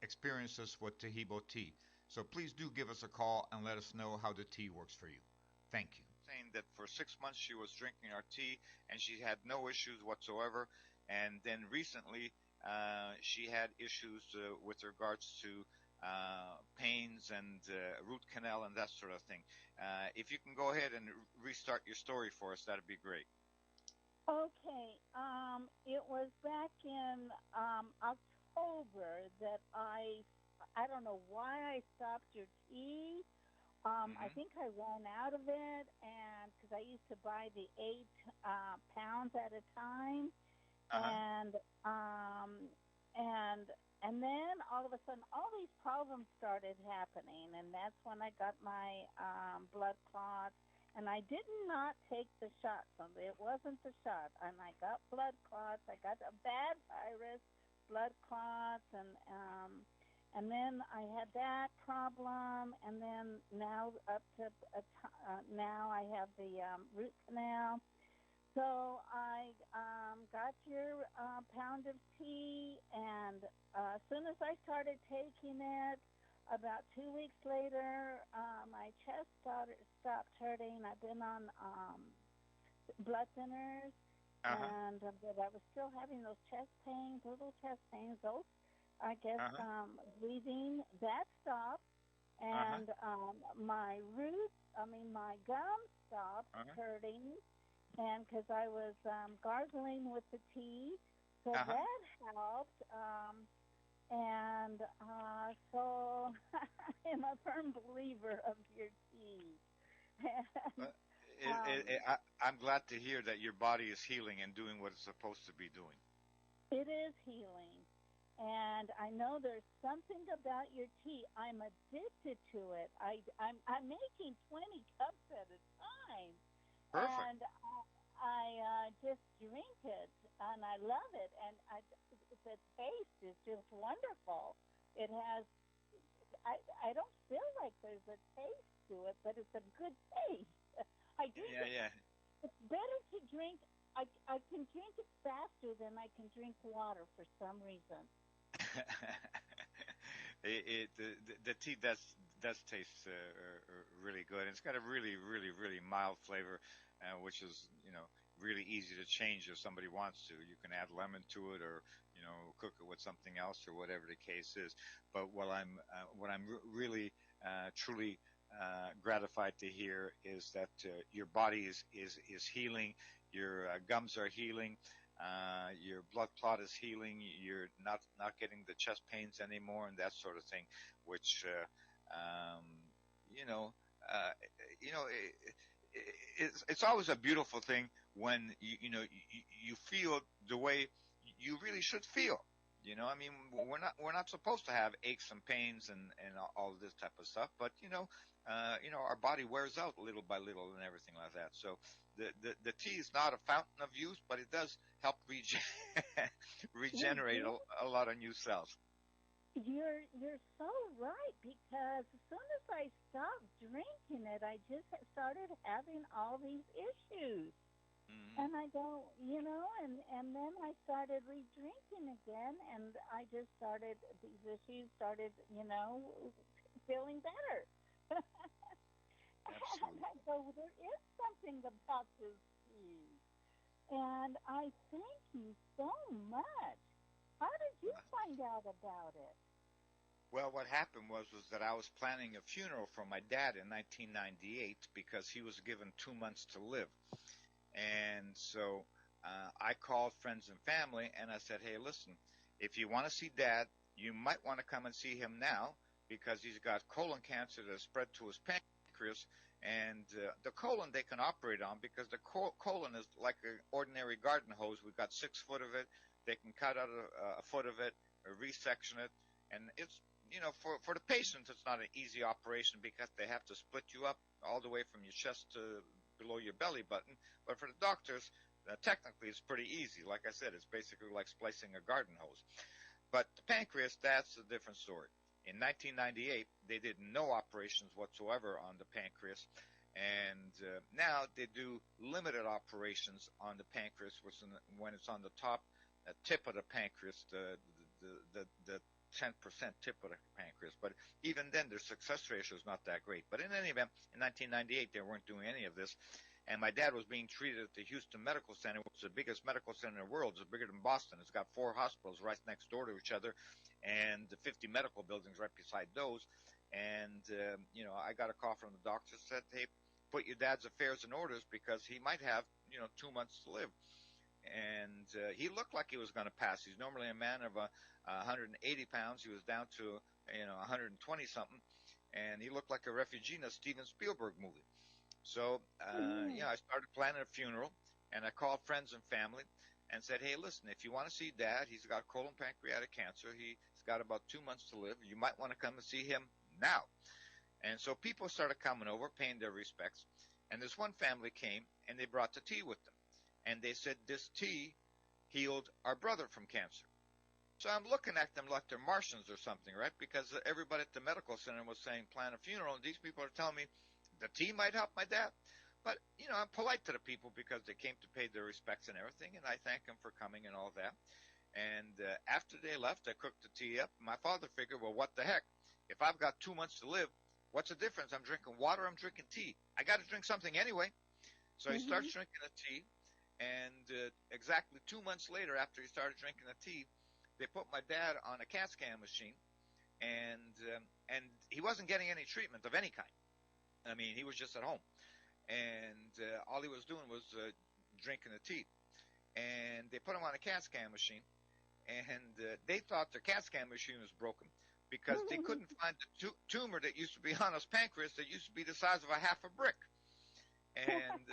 experiences with Tahibo tea. So please do give us a call and let us know how the tea works for you. Thank you. saying that for 6 months she was drinking our tea and she had no issues whatsoever. And then recently, she had issues with regards to pains and root canal and that sort of thing. If you can go ahead and restart your story for us, that'd be great. Okay. It was back in October that I don't know why I stopped your tea. I think I ran out of it, and because I used to buy the 8 pounds at a time, and then all of a sudden, all these problems started happening, and that's when I got my blood clots. And I did not take the shot, so it wasn't the shot. And I got blood clots. I got a bad virus, blood clots, and then I had that problem. And then now now I have the root canal. So I got your pound of tea, and as soon as I started taking it, about 2 weeks later, my chest stopped hurting. I've been on blood thinners, but I was still having those chest pains, little chest pains. Those, I guess, breathing, that stopped. And my my gums stopped hurting, and because I was gargling with the tea, so that helped. And so I'm a firm believer of your tea. I'm glad to hear that your body is healing and doing what it's supposed to be doing. It is healing. And I know there's something about your tea. I'm addicted to it. I'm making 20 cups at a time. Perfect. And I just drink it, and I love it. And the taste is just wonderful. It has, I don't feel like there's a taste to it, but it's a good taste. I drink it. It's better to drink. I can drink it faster than I can drink water for some reason. The tea does taste really good. It's got a really, really, really mild flavor, which is, really easy to change if somebody wants to. You can add lemon to it, or cook it with something else, or whatever the case is. But what I'm really truly gratified to hear is that your body is healing, your gums are healing, your blood clot is healing, you're not getting the chest pains anymore, and that sort of thing, which it's always a beautiful thing when you feel the way you really should feel. We're not supposed to have aches and pains and all of this type of stuff, but our body wears out little by little and everything like that. So the tea is not a fountain of youth, but it does help regenerate a lot of new cells. You're so right, because as soon as I stopped drinking it, I just started having all these issues. And I don't, and then I started re-drinking again, and I just started, these issues started, feeling better. And I go, there is something about this tea. And I thank you so much. How did you find out about it? Well, what happened was that I was planning a funeral for my dad in 1998 because he was given 2 months to live. And so I called friends and family, and I said, hey, listen, if you want to see Dad, you might want to come and see him now, because he's got colon cancer that has spread to his pancreas. And the colon they can operate on, because the colon is like an ordinary garden hose. We've got 6 foot of it. They can cut out a foot of it, or resection it. And it's, for the patients, it's not an easy operation, because they have to split you up all the way from your chest to below your belly button. But for the doctors, technically it's pretty easy. Like I said, it's basically like splicing a garden hose. But the pancreas, that's a different story. In 1998, they did no operations whatsoever on the pancreas, and now they do limited operations on the pancreas, when it's on the top tip of the pancreas, the 10% tip of the pancreas. But even then, their success ratio is not that great. But in any event, in 1998, they weren't doing any of this. And my dad was being treated at the Houston Medical Center, which is the biggest medical center in the world. It's bigger than Boston. It's got 4 hospitals right next door to each other, and the 50 medical buildings right beside those. And, I got a call from the doctor, said, hey, put your dad's affairs in orders because he might have, 2 months to live. And he looked like he was going to pass. He's normally a man of 180 pounds. He was down to, 120-something. And he looked like a refugee in a Steven Spielberg movie. So, I started planning a funeral, and I called friends and family and said, hey, listen, if you want to see Dad, he's got colon pancreatic cancer. He's got about 2 months to live. You might want to come and see him now. And so people started coming over, paying their respects. And this one family came, and they brought the tea with them. And they said this tea healed our brother from cancer. So I'm looking at them like they're Martians or something, right? Because everybody at the medical center was saying plan a funeral, and these people are telling me the tea might help my dad. But, I'm polite to the people because they came to pay their respects and everything, and I thank them for coming and all that. And after they left, I cooked the tea up. My father figured, well, what the heck? If I've got 2 months to live, what's the difference? I'm drinking water, I'm drinking tea. I got to drink something anyway. So he starts drinking the tea, and exactly 2 months later, after he started drinking the tea, they put my dad on a CAT scan machine, and he wasn't getting any treatment of any kind. I mean, he was just at home, and all he was doing was drinking the tea. And they put him on a CAT scan machine, and they thought the CAT scan machine was broken because they couldn't find the tumor that used to be on his pancreas that used to be the size of a half a brick. And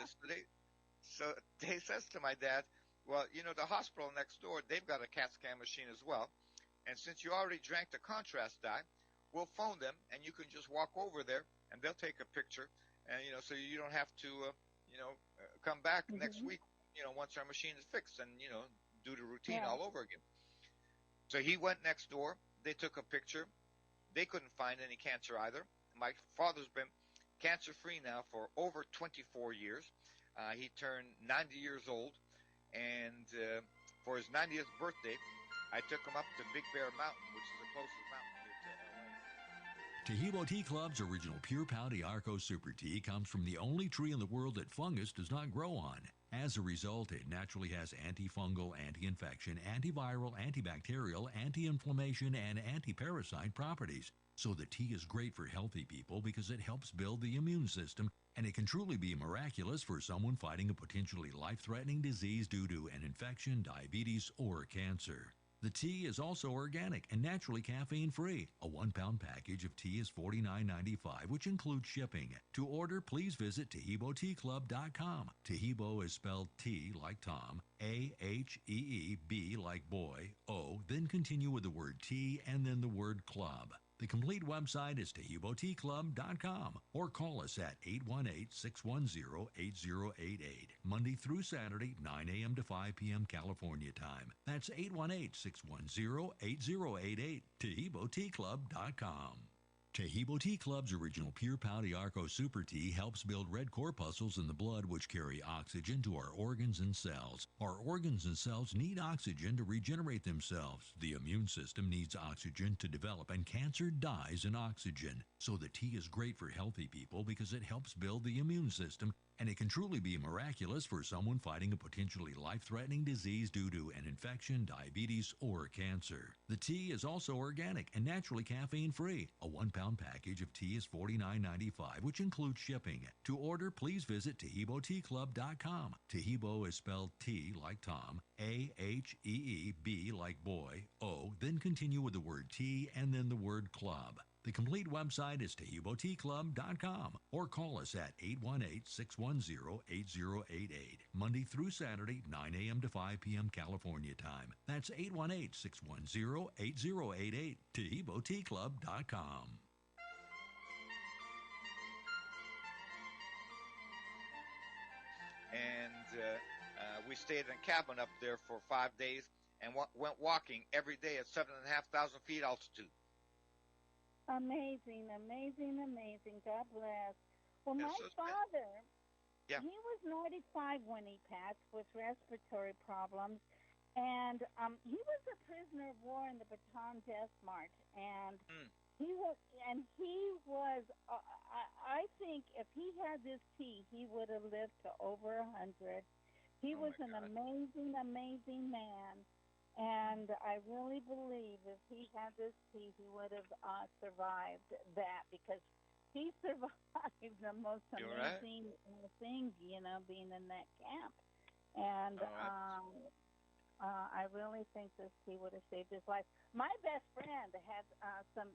so they says to my dad, well, the hospital next door, they've got a CAT scan machine as well. And since you already drank the contrast dye, we'll phone them, and you can just walk over there, and they'll take a picture, and, so you don't have to, come back next week, once our machine is fixed and, do the routine all over again. So he went next door. They took a picture. They couldn't find any cancer either. My father's been cancer-free now for over 24 years. He turned 90 years old, and for his 90th birthday, I took him up to Big Bear Mountain, which is the closest mountain here to L.A. Taheebo Tea Club's original Pure Pouty Arco Super Tea comes from the only tree in the world that fungus does not grow on. As a result, it naturally has antifungal, anti-infection, antiviral, antibacterial, anti-inflammation, and anti-parasite properties. So the tea is great for healthy people because it helps build the immune system, and it can truly be miraculous for someone fighting a potentially life-threatening disease due to an infection, diabetes, or cancer. The tea is also organic and naturally caffeine-free. A 1-pound package of tea is $49.95, which includes shipping. To order, please visit TaheeboTeaClub.com. Taheebo is spelled T like Tom, A-H-E-E-B like boy, O, then continue with the word tea and then the word club. The complete website is TaheeboTeaClub.com, or call us at 818-610-8088, Monday through Saturday, 9 a.m. to 5 p.m. California time. That's 818-610-8088, TaheeboTeaClub.com. Taheebo Tea Club's original Pure Pouty Arco Super Tea helps build red corpuscles in the blood which carry oxygen to our organs and cells. Our organs and cells need oxygen to regenerate themselves. The immune system needs oxygen to develop, and cancer dies in oxygen. So the tea is great for healthy people because it helps build the immune system, and it can truly be miraculous for someone fighting a potentially life-threatening disease due to an infection, diabetes, or cancer. The tea is also organic and naturally caffeine-free. A 1-pound package of tea is $49.95, which includes shipping. To order, please visit TaheeboTeaClub.com. Taheebo is spelled T like Tom, A-H-E-E-B like boy, O, then continue with the word tea and then the word club. The complete website is TaheeboTeaClub.com, or call us at 818-610-8088, Monday through Saturday, 9 a.m. to 5 p.m. California time. That's 818-610-8088, TaheeboTeaClub.com. And we stayed in a cabin up there for 5 days and went walking every day at 7,500 feet altitude. Amazing, amazing, amazing. God bless. Well, my father, he was 95 when he passed with respiratory problems, And he was a prisoner of war in the Bataan Death March, and he was. I think if he had this tea, he would have lived to over 100. He was an amazing, amazing man, and I really believe if he had this tea, he would have survived that, because he survived the most amazing thing, being in that camp. And I really think this tea would have saved his life. My best friend had some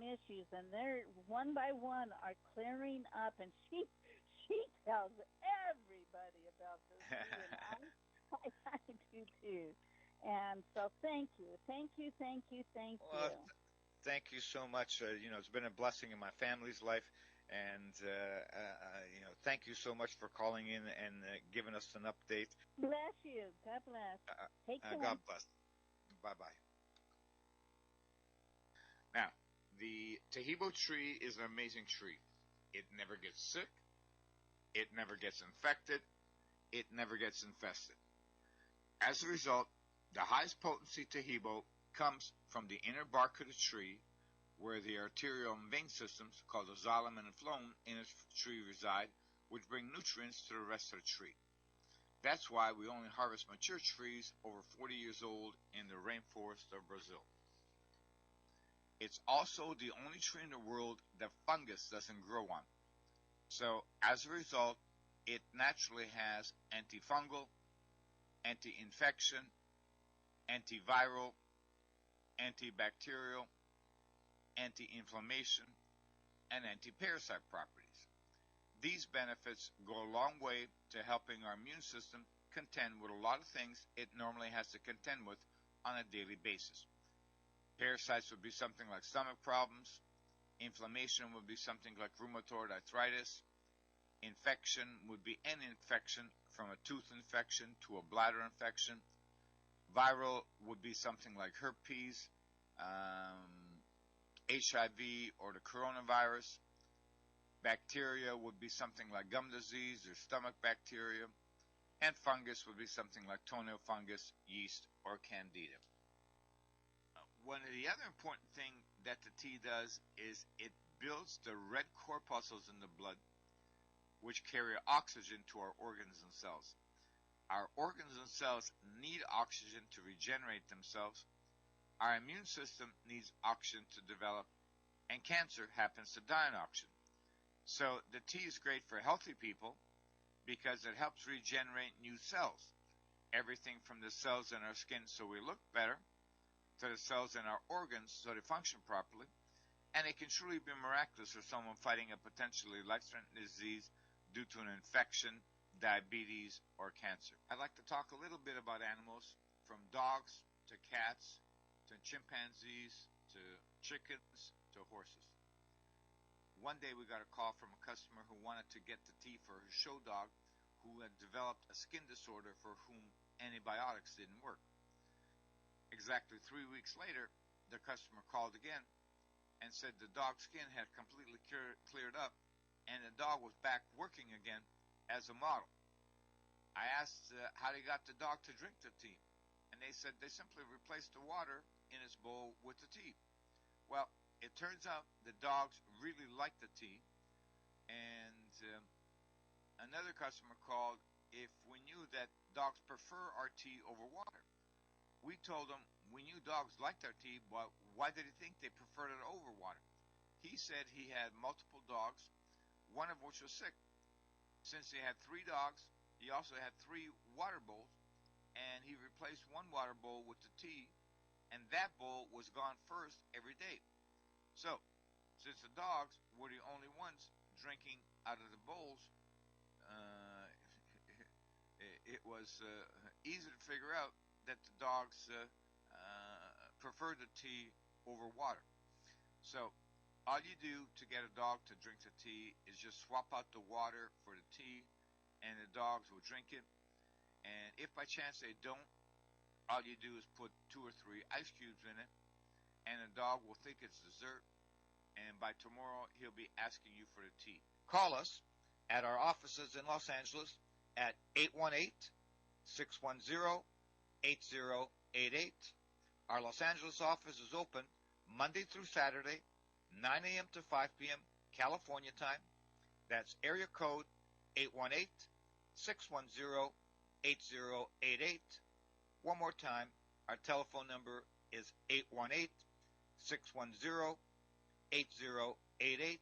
issues, and they're one by one are clearing up, and she tells everybody about this tea, and I do too. And so thank you. Well, thank you so much. It's been a blessing in my family's life, and thank you so much for calling in and giving us an update. Bless you. God bless. Take care. God bless. Bye-bye. Now, the Tahibo tree is an amazing tree. It never gets sick. It never gets infected. It never gets infested. As a result, the highest potency Tahibo comes from the inner bark of the tree, where the arterial and vein systems, called the xylem and the phloem, in its tree reside, which bring nutrients to the rest of the tree. That's why we only harvest mature trees over 40 years old in the rainforest of Brazil. It's also the only tree in the world that fungus doesn't grow on. So, as a result, it naturally has antifungal, anti-infection, antiviral, antibacterial, anti-inflammation, and anti-parasite properties. These benefits go a long way to helping our immune system contend with a lot of things it normally has to contend with on a daily basis. Parasites would be something like stomach problems. Inflammation would be something like rheumatoid arthritis. Infection would be any infection from a tooth infection to a bladder infection. Viral would be something like herpes, HIV, or the coronavirus. Bacteria would be something like gum disease or stomach bacteria. And fungus would be something like toenail fungus, yeast, or candida. One of the other important things that the tea does is it builds the red corpuscles in the blood, which carry oxygen to our organs and cells. Our organs and cells need oxygen to regenerate themselves. Our immune system needs oxygen to develop, and cancer happens to die on oxygen. So the tea is great for healthy people because it helps regenerate new cells. Everything from the cells in our skin so we look better, to the cells in our organs so they function properly. And it can truly be miraculous for someone fighting a potentially life-threatening disease due to an infection, diabetes, or cancer. I'd like to talk a little bit about animals, from dogs to cats to chimpanzees to chickens to horses. One day we got a call from a customer who wanted to get the tea for her show dog who had developed a skin disorder for whom antibiotics didn't work. Exactly 3 weeks later, the customer called again and said the dog's skin had completely cleared up and the dog was back working again as a model. I asked how they got the dog to drink the tea, and they said they simply replaced the water in its bowl with the tea. Well, it turns out the dogs really like the tea, and another customer called if we knew that dogs prefer our tea over water. We told him we knew dogs liked our tea, but why did he think they preferred it over water? He said he had multiple dogs, one of which was sick. Since he had 3 dogs, he also had 3 water bowls, and he replaced one water bowl with the tea, and that bowl was gone first every day. So, since the dogs were the only ones drinking out of the bowls, it was easy to figure out that the dogs preferred the tea over water. So, all you do to get a dog to drink the tea is just swap out the water for the tea, and the dogs will drink it. And if by chance they don't, all you do is put 2 or 3 ice cubes in it, and the dog will think it's dessert, and by tomorrow he'll be asking you for the tea. Call us at our offices in Los Angeles at 818-610-8255 Our Los Angeles office is open Monday through Saturday, 9 a.m. to 5 p.m. California time. That's area code 818-610-8088. One more time, our telephone number is 818-610-8088,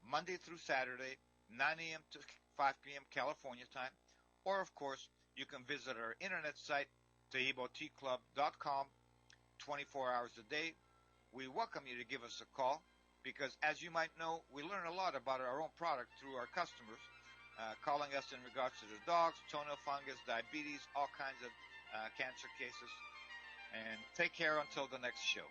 Monday through Saturday, 9 a.m. to 5 p.m. California time. Or, of course, you can visit our internet site, TaheeboTeaClub.com, 24 hours a day. We welcome you to give us a call because, as you might know, we learn a lot about our own product through our customers, calling us in regards to their dogs, toenail fungus, diabetes, all kinds of cancer cases. And take care until the next show.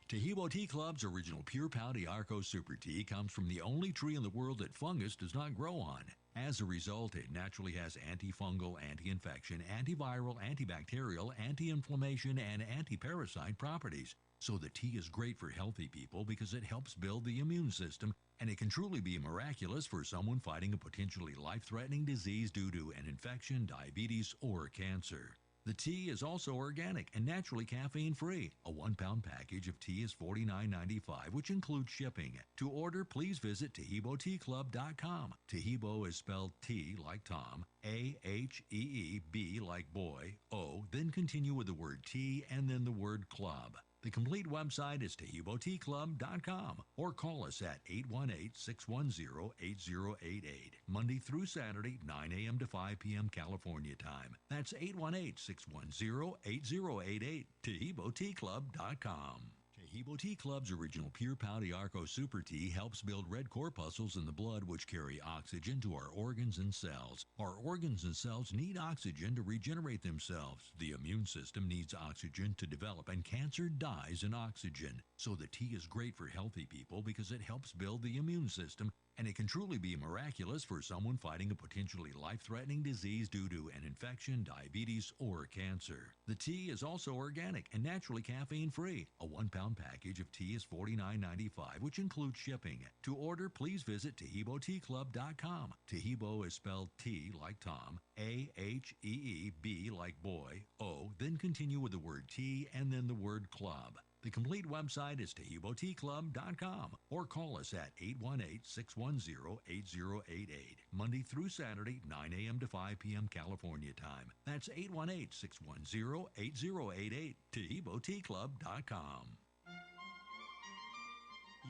Taheebo Tea Club's original Pure Pouty Arco Super Tea comes from the only tree in the world that fungus does not grow on. As a result, it naturally has antifungal, anti-infection, antiviral, antibacterial, anti-inflammation, and anti-parasite properties. So the tea is great for healthy people because it helps build the immune system, and it can truly be miraculous for someone fighting a potentially life-threatening disease due to an infection, diabetes, or cancer. The tea is also organic and naturally caffeine-free. A 1-pound package of tea is $49.95, which includes shipping. To order, please visit TaheeboTeaClub.com. Taheebo is spelled T like Tom, A-H-E-E-B like boy, O, then continue with the word tea and then the word club. The complete website is TaheeboTeaClub.com or call us at 818-610-8088, Monday through Saturday, 9 a.m. to 5 p.m. California time. That's 818-610-8088, TaheeboTeaClub.com. Taheebo Tea Club's original Pure Pouty Arco Super Tea helps build red corpuscles in the blood which carry oxygen to our organs and cells. Our organs and cells need oxygen to regenerate themselves. The immune system needs oxygen to develop, and cancer dies in oxygen. So the tea is great for healthy people because it helps build the immune system, and it can truly be miraculous for someone fighting a potentially life-threatening disease due to an infection, diabetes, or cancer. The tea is also organic and naturally caffeine-free. A 1-pound package of tea is $49.95, which includes shipping. To order, please visit TaheeboTeaClub.com. Taheebo is spelled T like Tom, A-H-E-E-B like boy, O, then continue with the word tea and then the word club. The complete website is TaheeboTeaClub.com or call us at 818-610-8088, Monday through Saturday, 9 a.m. to 5 p.m. California time. That's 818-610-8088, TaheeboTeaClub.com.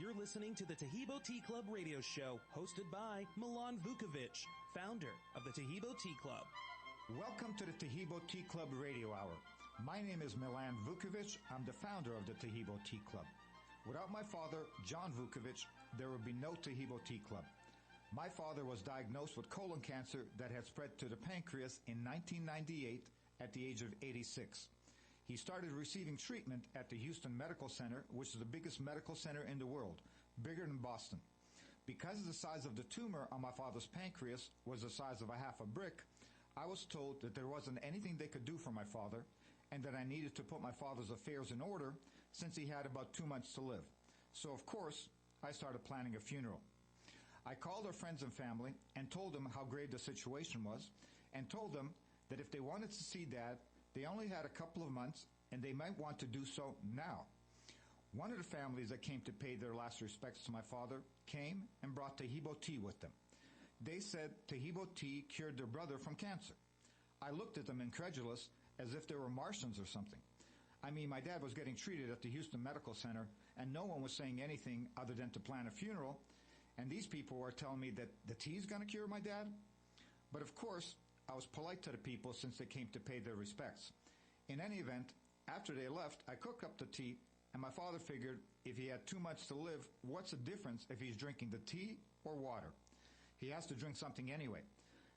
You're listening to the Taheebo Tea Club radio show, hosted by Milan Vukovic, founder of the Taheebo Tea Club. Welcome to the Taheebo Tea Club radio hour. My name is Milan Vukovic. I'm the founder of the Taheebo Tea Club. Without my father, John Vukovic, there would be no Taheebo Tea Club. My father was diagnosed with colon cancer that had spread to the pancreas in 1998 at the age of 86. He started receiving treatment at the Houston Medical Center, which is the biggest medical center in the world, bigger than Boston. Because the size of the tumor on my father's pancreas was the size of a half a brick, I was told that there wasn't anything they could do for my father, and that I needed to put my father's affairs in order since he had about 2 months to live. So, of course, I started planning a funeral. I called our friends and family and told them how grave the situation was, and told them that if they wanted to see Dad, they only had a couple of months, and they might want to do so now. One of the families that came to pay their last respects to my father came and brought Taheebo tea with them. They said Taheebo tea cured their brother from cancer. I looked at them incredulous, as if they were Martians or something. I mean, my dad was getting treated at the Houston Medical Center, and no one was saying anything other than to plan a funeral, and these people were telling me that the tea's going to cure my dad? But of course, I was polite to the people since they came to pay their respects. In any event, after they left, I cooked up the tea, and my father figured if he had 2 months to live, what's the difference if he's drinking the tea or water? He has to drink something anyway.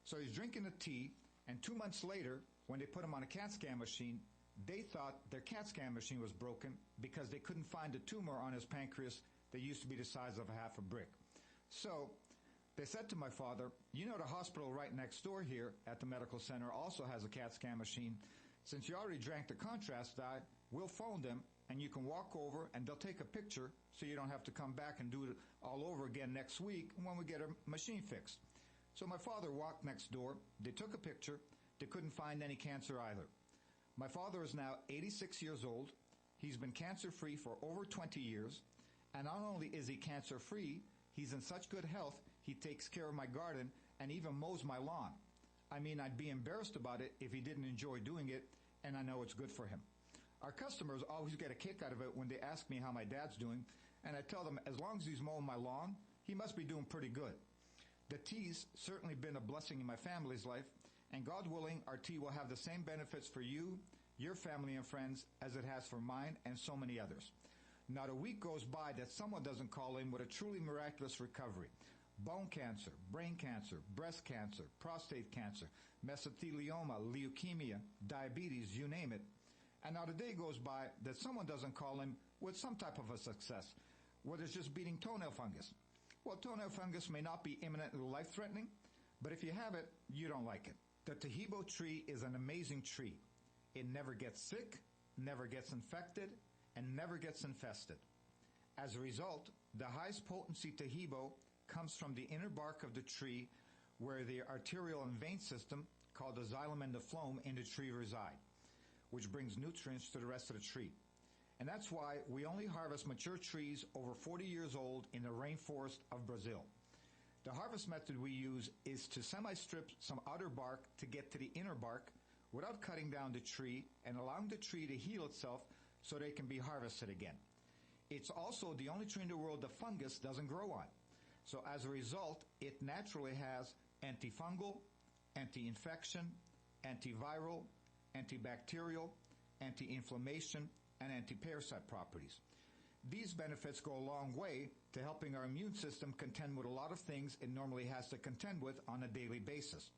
So he's drinking the tea, and 2 months later, when they put him on a CAT scan machine, they thought their CAT scan machine was broken because they couldn't find a tumor on his pancreas that used to be the size of a half a brick. So they said to my father, you know, the hospital right next door here at the medical center also has a CAT scan machine. Since you already drank the contrast dye, we'll phone them and you can walk over and they'll take a picture so you don't have to come back and do it all over again next week when we get a machine fixed. So my father walked next door. They took a picture. They couldn't find any cancer either. My father is now 86 years old. He's been cancer-free for over 20 years. And not only is he cancer-free, he's in such good health, he takes care of my garden and even mows my lawn. I mean, I'd be embarrassed about it if he didn't enjoy doing it, and I know it's good for him. Our customers always get a kick out of it when they ask me how my dad's doing, and I tell them as long as he's mowing my lawn, he must be doing pretty good. The tea's certainly been a blessing in my family's life, and God willing, our tea will have the same benefits for you, your family and friends, as it has for mine and so many others. Not a week goes by that someone doesn't call in with a truly miraculous recovery. Bone cancer, brain cancer, breast cancer, prostate cancer, mesothelioma, leukemia, diabetes, you name it. And not a day goes by that someone doesn't call in with some type of a success, whether it's just beating toenail fungus. Well, toenail fungus may not be imminently life-threatening, but if you have it, you don't like it. The Tahibo tree is an amazing tree. It never gets sick, never gets infected, and never gets infested. As a result, the highest potency Tahibo comes from the inner bark of the tree where the arterial and vein system, called the xylem and the phloem, in the tree reside, which brings nutrients to the rest of the tree. And that's why we only harvest mature trees over 40 years old in the rainforest of Brazil. The harvest method we use is to semi-strip some outer bark to get to the inner bark without cutting down the tree and allowing the tree to heal itself so they can be harvested again. It's also the only tree in the world the fungus doesn't grow on. So as a result, it naturally has antifungal, anti-infection, antiviral, antibacterial, anti-inflammation, and anti-parasite properties. These benefits go a long way to helping our immune system contend with a lot of things it normally has to contend with on a daily basis.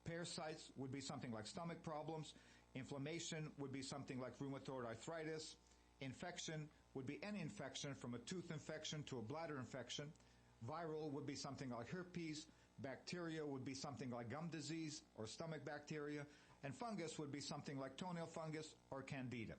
Parasites would be something like stomach problems. Inflammation would be something like rheumatoid arthritis. Infection would be any infection from a tooth infection to a bladder infection. Viral would be something like herpes. Bacteria would be something like gum disease or stomach bacteria. And fungus would be something like toenail fungus or candida.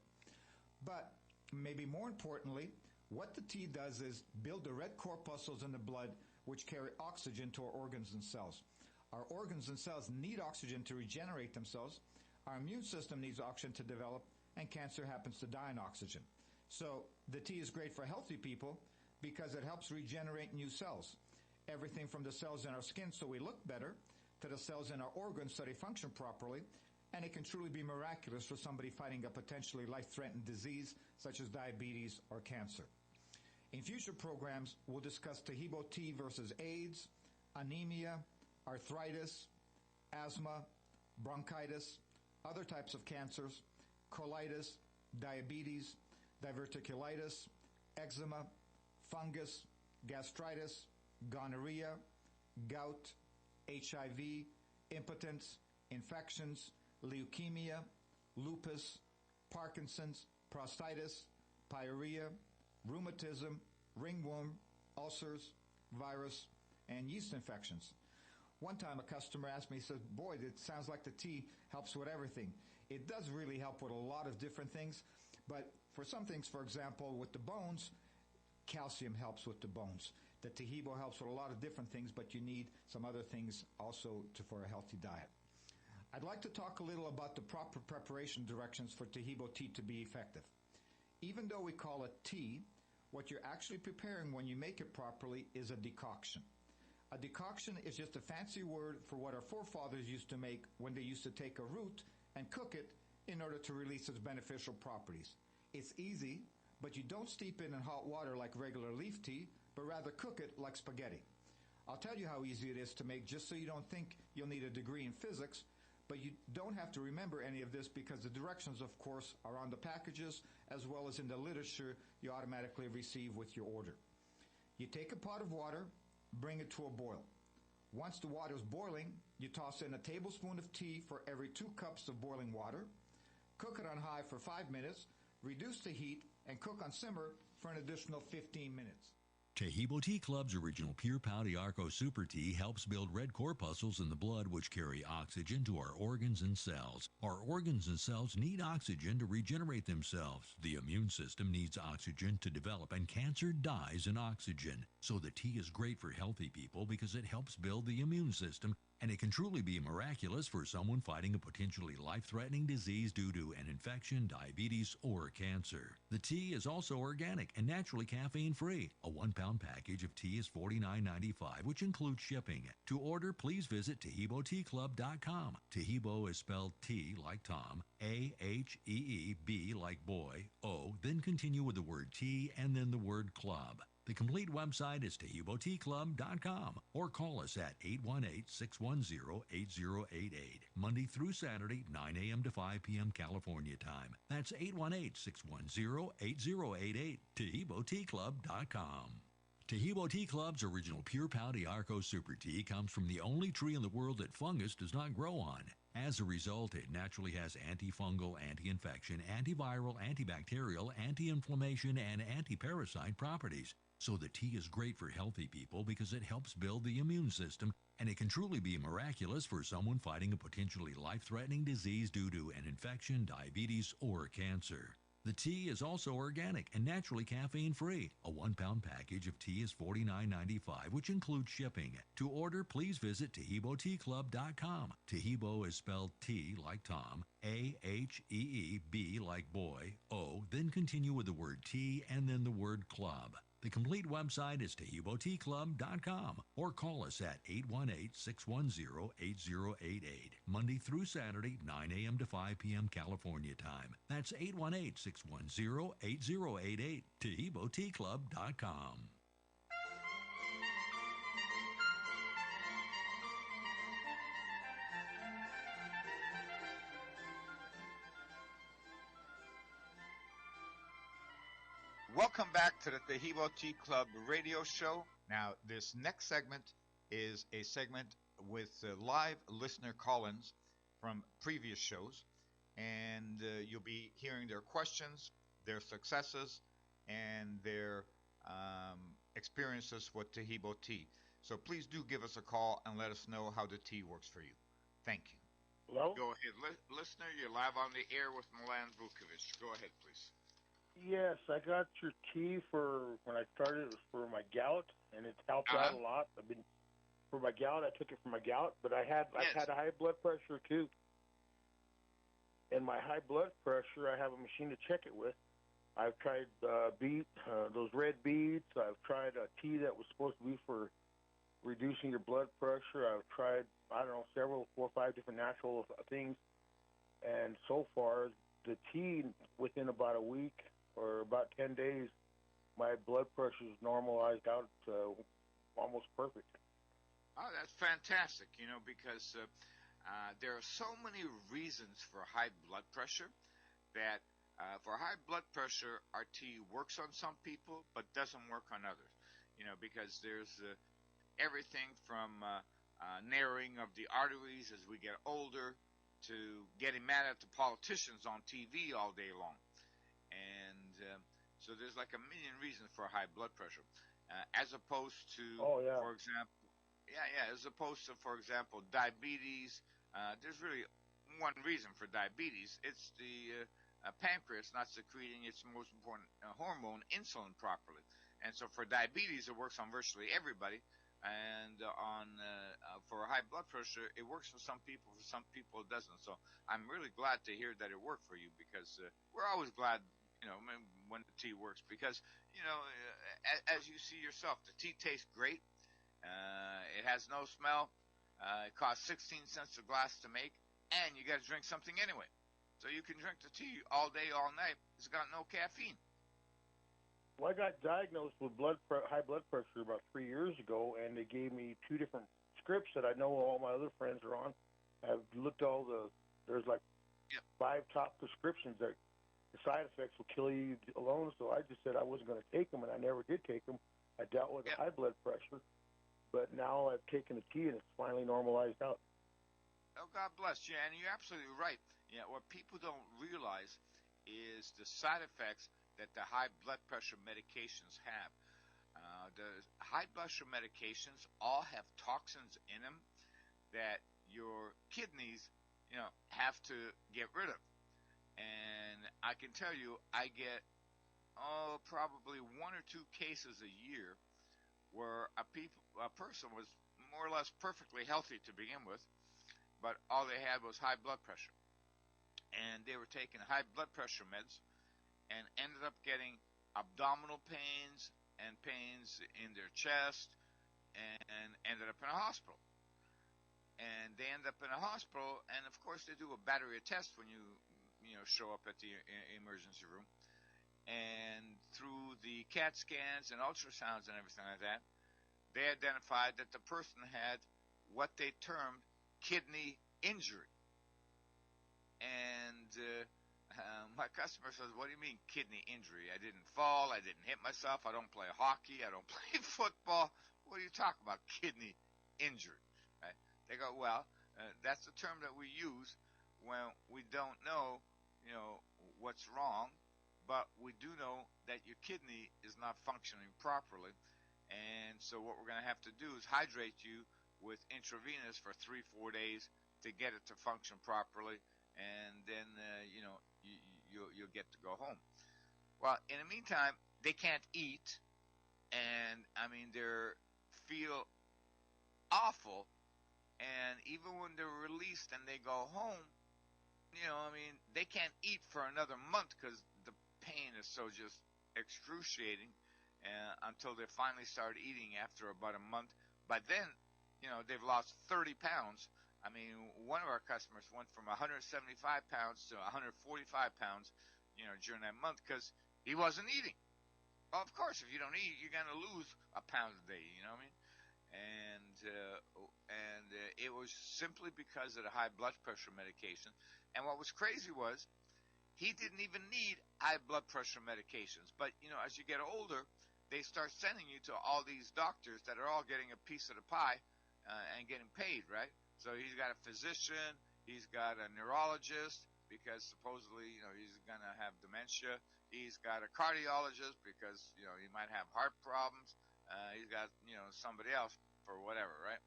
But maybe more importantly, what the tea does is build the red corpuscles in the blood which carry oxygen to our organs and cells. Our organs and cells need oxygen to regenerate themselves. Our immune system needs oxygen to develop, and cancer happens to die on oxygen. So the tea is great for healthy people because it helps regenerate new cells. Everything from the cells in our skin so we look better to the cells in our organs so they function properly. And it can truly be miraculous for somebody fighting a potentially life-threatening disease such as diabetes or cancer. In future programs, we'll discuss Tahibo tea versus AIDS, anemia, arthritis, asthma, bronchitis, other types of cancers, colitis, diabetes, diverticulitis, eczema, fungus, gastritis, gonorrhea, gout, HIV, impotence, infections, leukemia, lupus, Parkinson's, prostatitis, pyorrhea, rheumatism, ringworm, ulcers, virus, and yeast infections. One time a customer asked me, he said, boy, it sounds like the tea helps with everything. It does really help with a lot of different things, but for some things, for example, with the bones, calcium helps with the bones. The Tahibo helps with a lot of different things, but you need some other things also for a healthy diet. I'd like to talk a little about the proper preparation directions for Tahibo tea to be effective. Even though we call it tea, what you're actually preparing when you make it properly is a decoction. A decoction is just a fancy word for what our forefathers used to make when they used to take a root and cook it in order to release its beneficial properties. It's easy, but you don't steep it in hot water like regular leaf tea, but rather cook it like spaghetti. I'll tell you how easy it is to make just so you don't think you'll need a degree in physics, but you don't have to remember any of this because the directions, of course, are on the packages as well as in the literature you automatically receive with your order. You take a pot of water, bring it to a boil. Once the water is boiling, you toss in a tablespoon of tea for every 2 cups of boiling water. Cook it on high for 5 minutes, reduce the heat, and cook on simmer for an additional 15 minutes. Tahibo Tea Club's original Pure Pau Arco Super Tea helps build red corpuscles in the blood which carry oxygen to our organs and cells. Our organs and cells need oxygen to regenerate themselves. The immune system needs oxygen to develop, and cancer dies in oxygen. So the tea is great for healthy people because it helps build the immune system, and it can truly be miraculous for someone fighting a potentially life-threatening disease due to an infection, diabetes, or cancer. The tea is also organic and naturally caffeine-free. A 1-pound package of tea is $49.95, which includes shipping. To order, please visit TahiboTeaClub.com. Tahibo is spelled T like Tom, A-H-E-E-B like boy, O, then continue with the word tea and then the word club. The complete website is TahiboTeaClub.com, or call us at 818-610-8088, Monday through Saturday, 9 a.m. to 5 p.m. California time. That's 818-610-8088, TahiboTeaClub.com. Tahibo Tea Club's original Pure Pau Arco Super Tea comes from the only tree in the world that fungus does not grow on. As a result, it naturally has antifungal, anti-infection, antiviral, antibacterial, anti-inflammation, and anti-parasite properties. So the tea is great for healthy people because it helps build the immune system, and it can truly be miraculous for someone fighting a potentially life-threatening disease due to an infection, diabetes, or cancer. The tea is also organic and naturally caffeine-free. A 1-pound package of tea is $49.95, which includes shipping. To order, please visit TahiboTeaClub.com. Tahibo is spelled T like Tom, A-H-E-E-B like boy, O, then continue with the word tea and then the word club. The complete website is TahiboTeaClub.com, or call us at 818-610-8088, Monday through Saturday, 9 a.m. to 5 p.m. California time. That's 818-610-8088, TahiboTeaClub.com. Welcome back to the Tahibo Tea Club radio show. Now, this next segment is a segment with live listener call-ins from previous shows, and you'll be hearing their questions, their successes, and their experiences with Tahibo tea. So please do give us a call and let us know how the tea works for you. Thank you. Hello? Go ahead, listener. You're live on the air with Milan Vukovic. Go ahead, please. Yes, I got your tea for when I started. It was for my gout, and it's helped out a lot. For my gout. I took it for my gout, but I've had high blood pressure too. And my high blood pressure, I have a machine to check it with. I've tried those red beets. I've tried a tea that was supposed to be for reducing your blood pressure. I've tried, several, 4 or 5 different natural things. And so far, the tea, within about a week or about 10 days, my blood pressure is normalized out to almost perfect. Oh, that's fantastic, because there are so many reasons for high blood pressure that for high blood pressure, our tea works on some people but doesn't work on others, because there's everything from narrowing of the arteries as we get older to getting mad at the politicians on TV all day long. And so there's like a million reasons for high blood pressure, as opposed to, for example, for example, diabetes. There's really one reason for diabetes. It's the pancreas not secreting its most important hormone, insulin, properly. And so for diabetes, it works on virtually everybody. And for high blood pressure, it works for some people. For some people, it doesn't. So I'm really glad to hear that it worked for you, because we're always glad, when the tea works. Because, as you see yourself, the tea tastes great. It has no smell. It costs 16 cents a glass to make, and you got to drink something anyway. So you can drink the tea all day, all night. It's got no caffeine. Well, I got diagnosed with high blood pressure about 3 years ago, and they gave me 2 different scripts that I know all my other friends are on. I've looked there's like 5 top prescriptions that the side effects will kill you alone, so I just said I wasn't going to take them, and I never did take them. I dealt with high blood pressure, but now I've taken the tea, and it's finally normalized out. Oh, God bless you, and you're absolutely right. What people don't realize is the side effects that the high blood pressure medications have. the high blood pressure medications all have toxins in them that your kidneys, have to get rid of. And I can tell you, I get, probably 1 or 2 cases a year where a person was more or less perfectly healthy to begin with, but all they had was high blood pressure. And they were taking high blood pressure meds and ended up getting abdominal pains and pains in their chest and ended up in a hospital. And they end up in a hospital, and of course they do a battery of tests when you show up at the emergency room. And through the CAT scans and ultrasounds and everything like that, they identified that the person had what they termed kidney injury. And my customer says, "What do you mean kidney injury? I didn't fall, I didn't hit myself, I don't play hockey, I don't play football. What are you talking about, kidney injury?" Right? They go, "Well, that's the term that we use when we don't know, what's wrong, but we do know that your kidney is not functioning properly. And so what we're going to have to do is hydrate you with intravenous for 3-4 days to get it to function properly, and then you'll get to go home." Well, in the meantime, they can't eat, and they feel awful. And even when they're released and they go home, they can't eat for another month because the pain is so just excruciating, until they finally start eating after about a month. By then, they've lost 30 pounds. One of our customers went from 175 pounds to 145 pounds, during that month because he wasn't eating. Well, of course, if you don't eat, you're going to lose a pound a day, you know what I mean? And it was simply because of the high blood pressure medication. And what was crazy was he didn't even need high blood pressure medications. But, as you get older, they start sending you to all these doctors that are all getting a piece of the pie and getting paid, right? So he's got a physician, he's got a neurologist because supposedly, he's going to have dementia. He's got a cardiologist because, he might have heart problems. He's got, somebody else for whatever, right?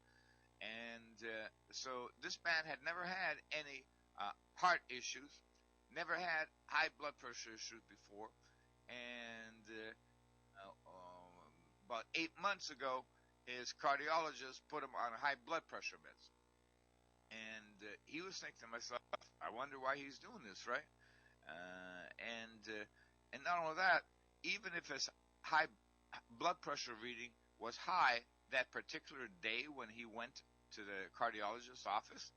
And so this man had never had any heart issues, never had high blood pressure issues before. And about 8 months ago, his cardiologist put him on high blood pressure meds. And he was thinking to myself, I wonder why he's doing this, right? And not only that, even if his high blood pressure reading was high that particular day when he went to the cardiologist's office,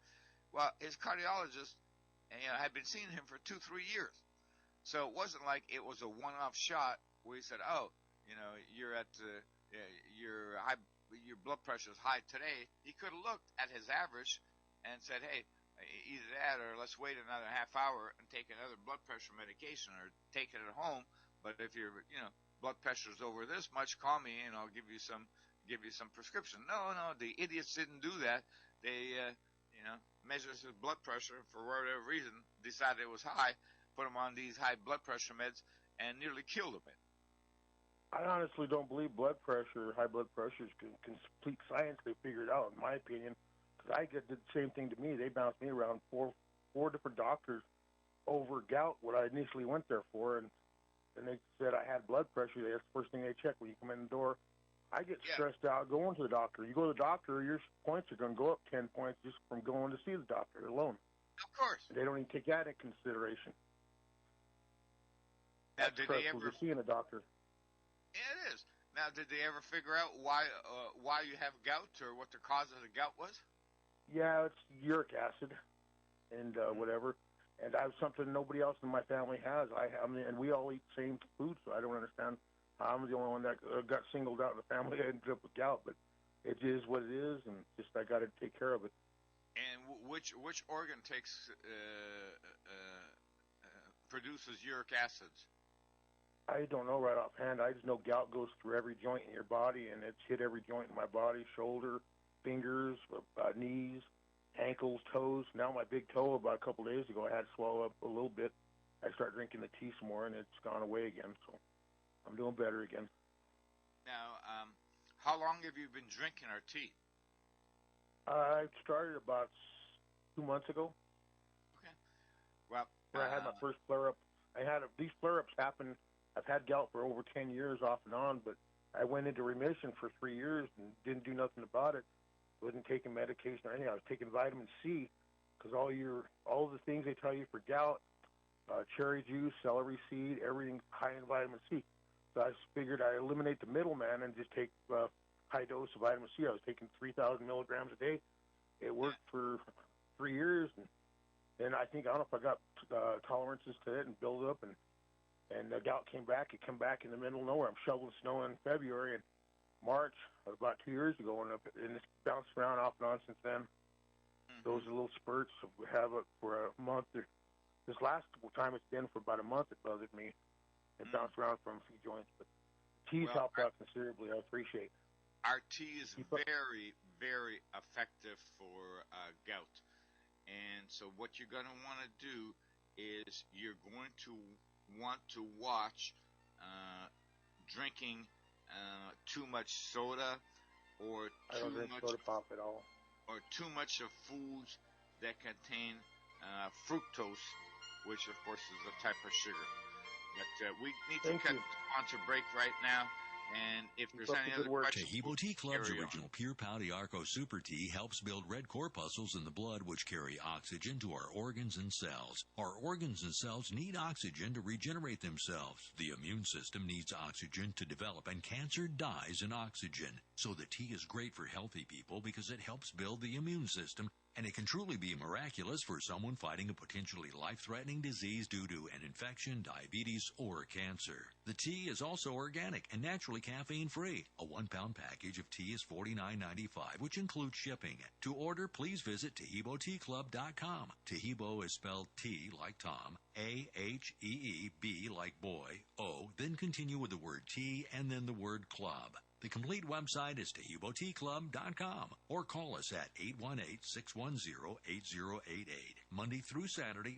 well, his cardiologist had been seeing him for 2-3 years. So it wasn't like it was a one-off shot where he said, "Oh, you're at your blood pressure is high today." He could have looked at his average and said, "Hey, either that or let's wait another half hour and take another blood pressure medication or take it at home. But if your blood pressure is over this much, call me and I'll give you some prescription." No, the idiots didn't do that. They measured his blood pressure for whatever reason, decided it was high, put him on these high blood pressure meds, and nearly killed him. I honestly don't believe high blood pressure is complete science. They figured out, in my opinion, because I did the same thing to me. They bounced me around four different doctors over gout, what I initially went there for, and they said I had blood pressure. That's the first thing they check when you come in the door. I get stressed out going to the doctor. You go to the doctor, your points are going to go up 10 points just from going to see the doctor alone. Of course. They don't even take that into consideration. Now, did they ever seeing a doctor? Yeah, it is. Now, did they ever figure out why you have gout or what the cause of the gout was? Yeah, it's uric acid and whatever. And I have something nobody else in my family has. And we all eat the same food, so I don't understand how I'm the only one that got singled out in the family. I ended up with gout, but it is what it is, and just I got to take care of it. And which organ produces uric acids? I don't know right offhand. I just know gout goes through every joint in your body, and it's hit every joint in my body: shoulder, fingers, knees, ankles, toes. Now my big toe, about a couple days ago, I had to swallow up a little bit. I started drinking the tea some more, and it's gone away again. So I'm doing better again. Now, How long have you been drinking our tea? I started about 2 months ago. Okay. Well, when I had my first flare-up. These flare-ups happen. I've had gout for over 10 years off and on, but I went into remission for 3 years and didn't do nothing about it. Wasn't taking medication or anything. I was taking vitamin C because all the things they tell you for gout, cherry juice, celery seed, everything high in vitamin C. So I figured I'd eliminate the middleman and just take high dose of vitamin C. I was taking 3,000 milligrams a day. It worked for 3 years, and then I don't know if I got tolerances to it and built up, and the gout came back. It came back in the middle of nowhere. I'm shoveling snow in February and March, about 2 years ago, and it's bounced around off and on since then. Those are little spurts. We have it for a month. This last time it's been for about a month, it bothered me. It bounced around from a few joints, but tea's helped out considerably. I appreciate it. Our tea is very, very effective for gout. And so what you're going to want to do is you're going to want to watch drinking too much soda or I don't drink soda pop at all. Or too much of foods that contain fructose, which of course is a type of sugar. But we need to cut the sponsor break right now. And if there's any other questions, Tahibo Tea Club's original Pure Pouty Arco Super Tea helps build red corpuscles in the blood which carry oxygen to our organs and cells. Our organs and cells need oxygen to regenerate themselves. The immune system needs oxygen to develop, and cancer dies in oxygen. So the tea is great for healthy people because it helps build the immune system, and it can truly be miraculous for someone fighting a potentially life-threatening disease due to an infection, diabetes, or cancer. The tea is also organic and naturally caffeine-free. A 1-pound package of tea is $49.95, which includes shipping. To order, please visit TahiboTeaClub.com. Tahibo is spelled T like Tom, A-H-E-E-B like boy, O, then continue with the word tea and then the word club. The complete website is TahiboTeaClub.com, or call us at 818-610-8088, Monday through Saturday,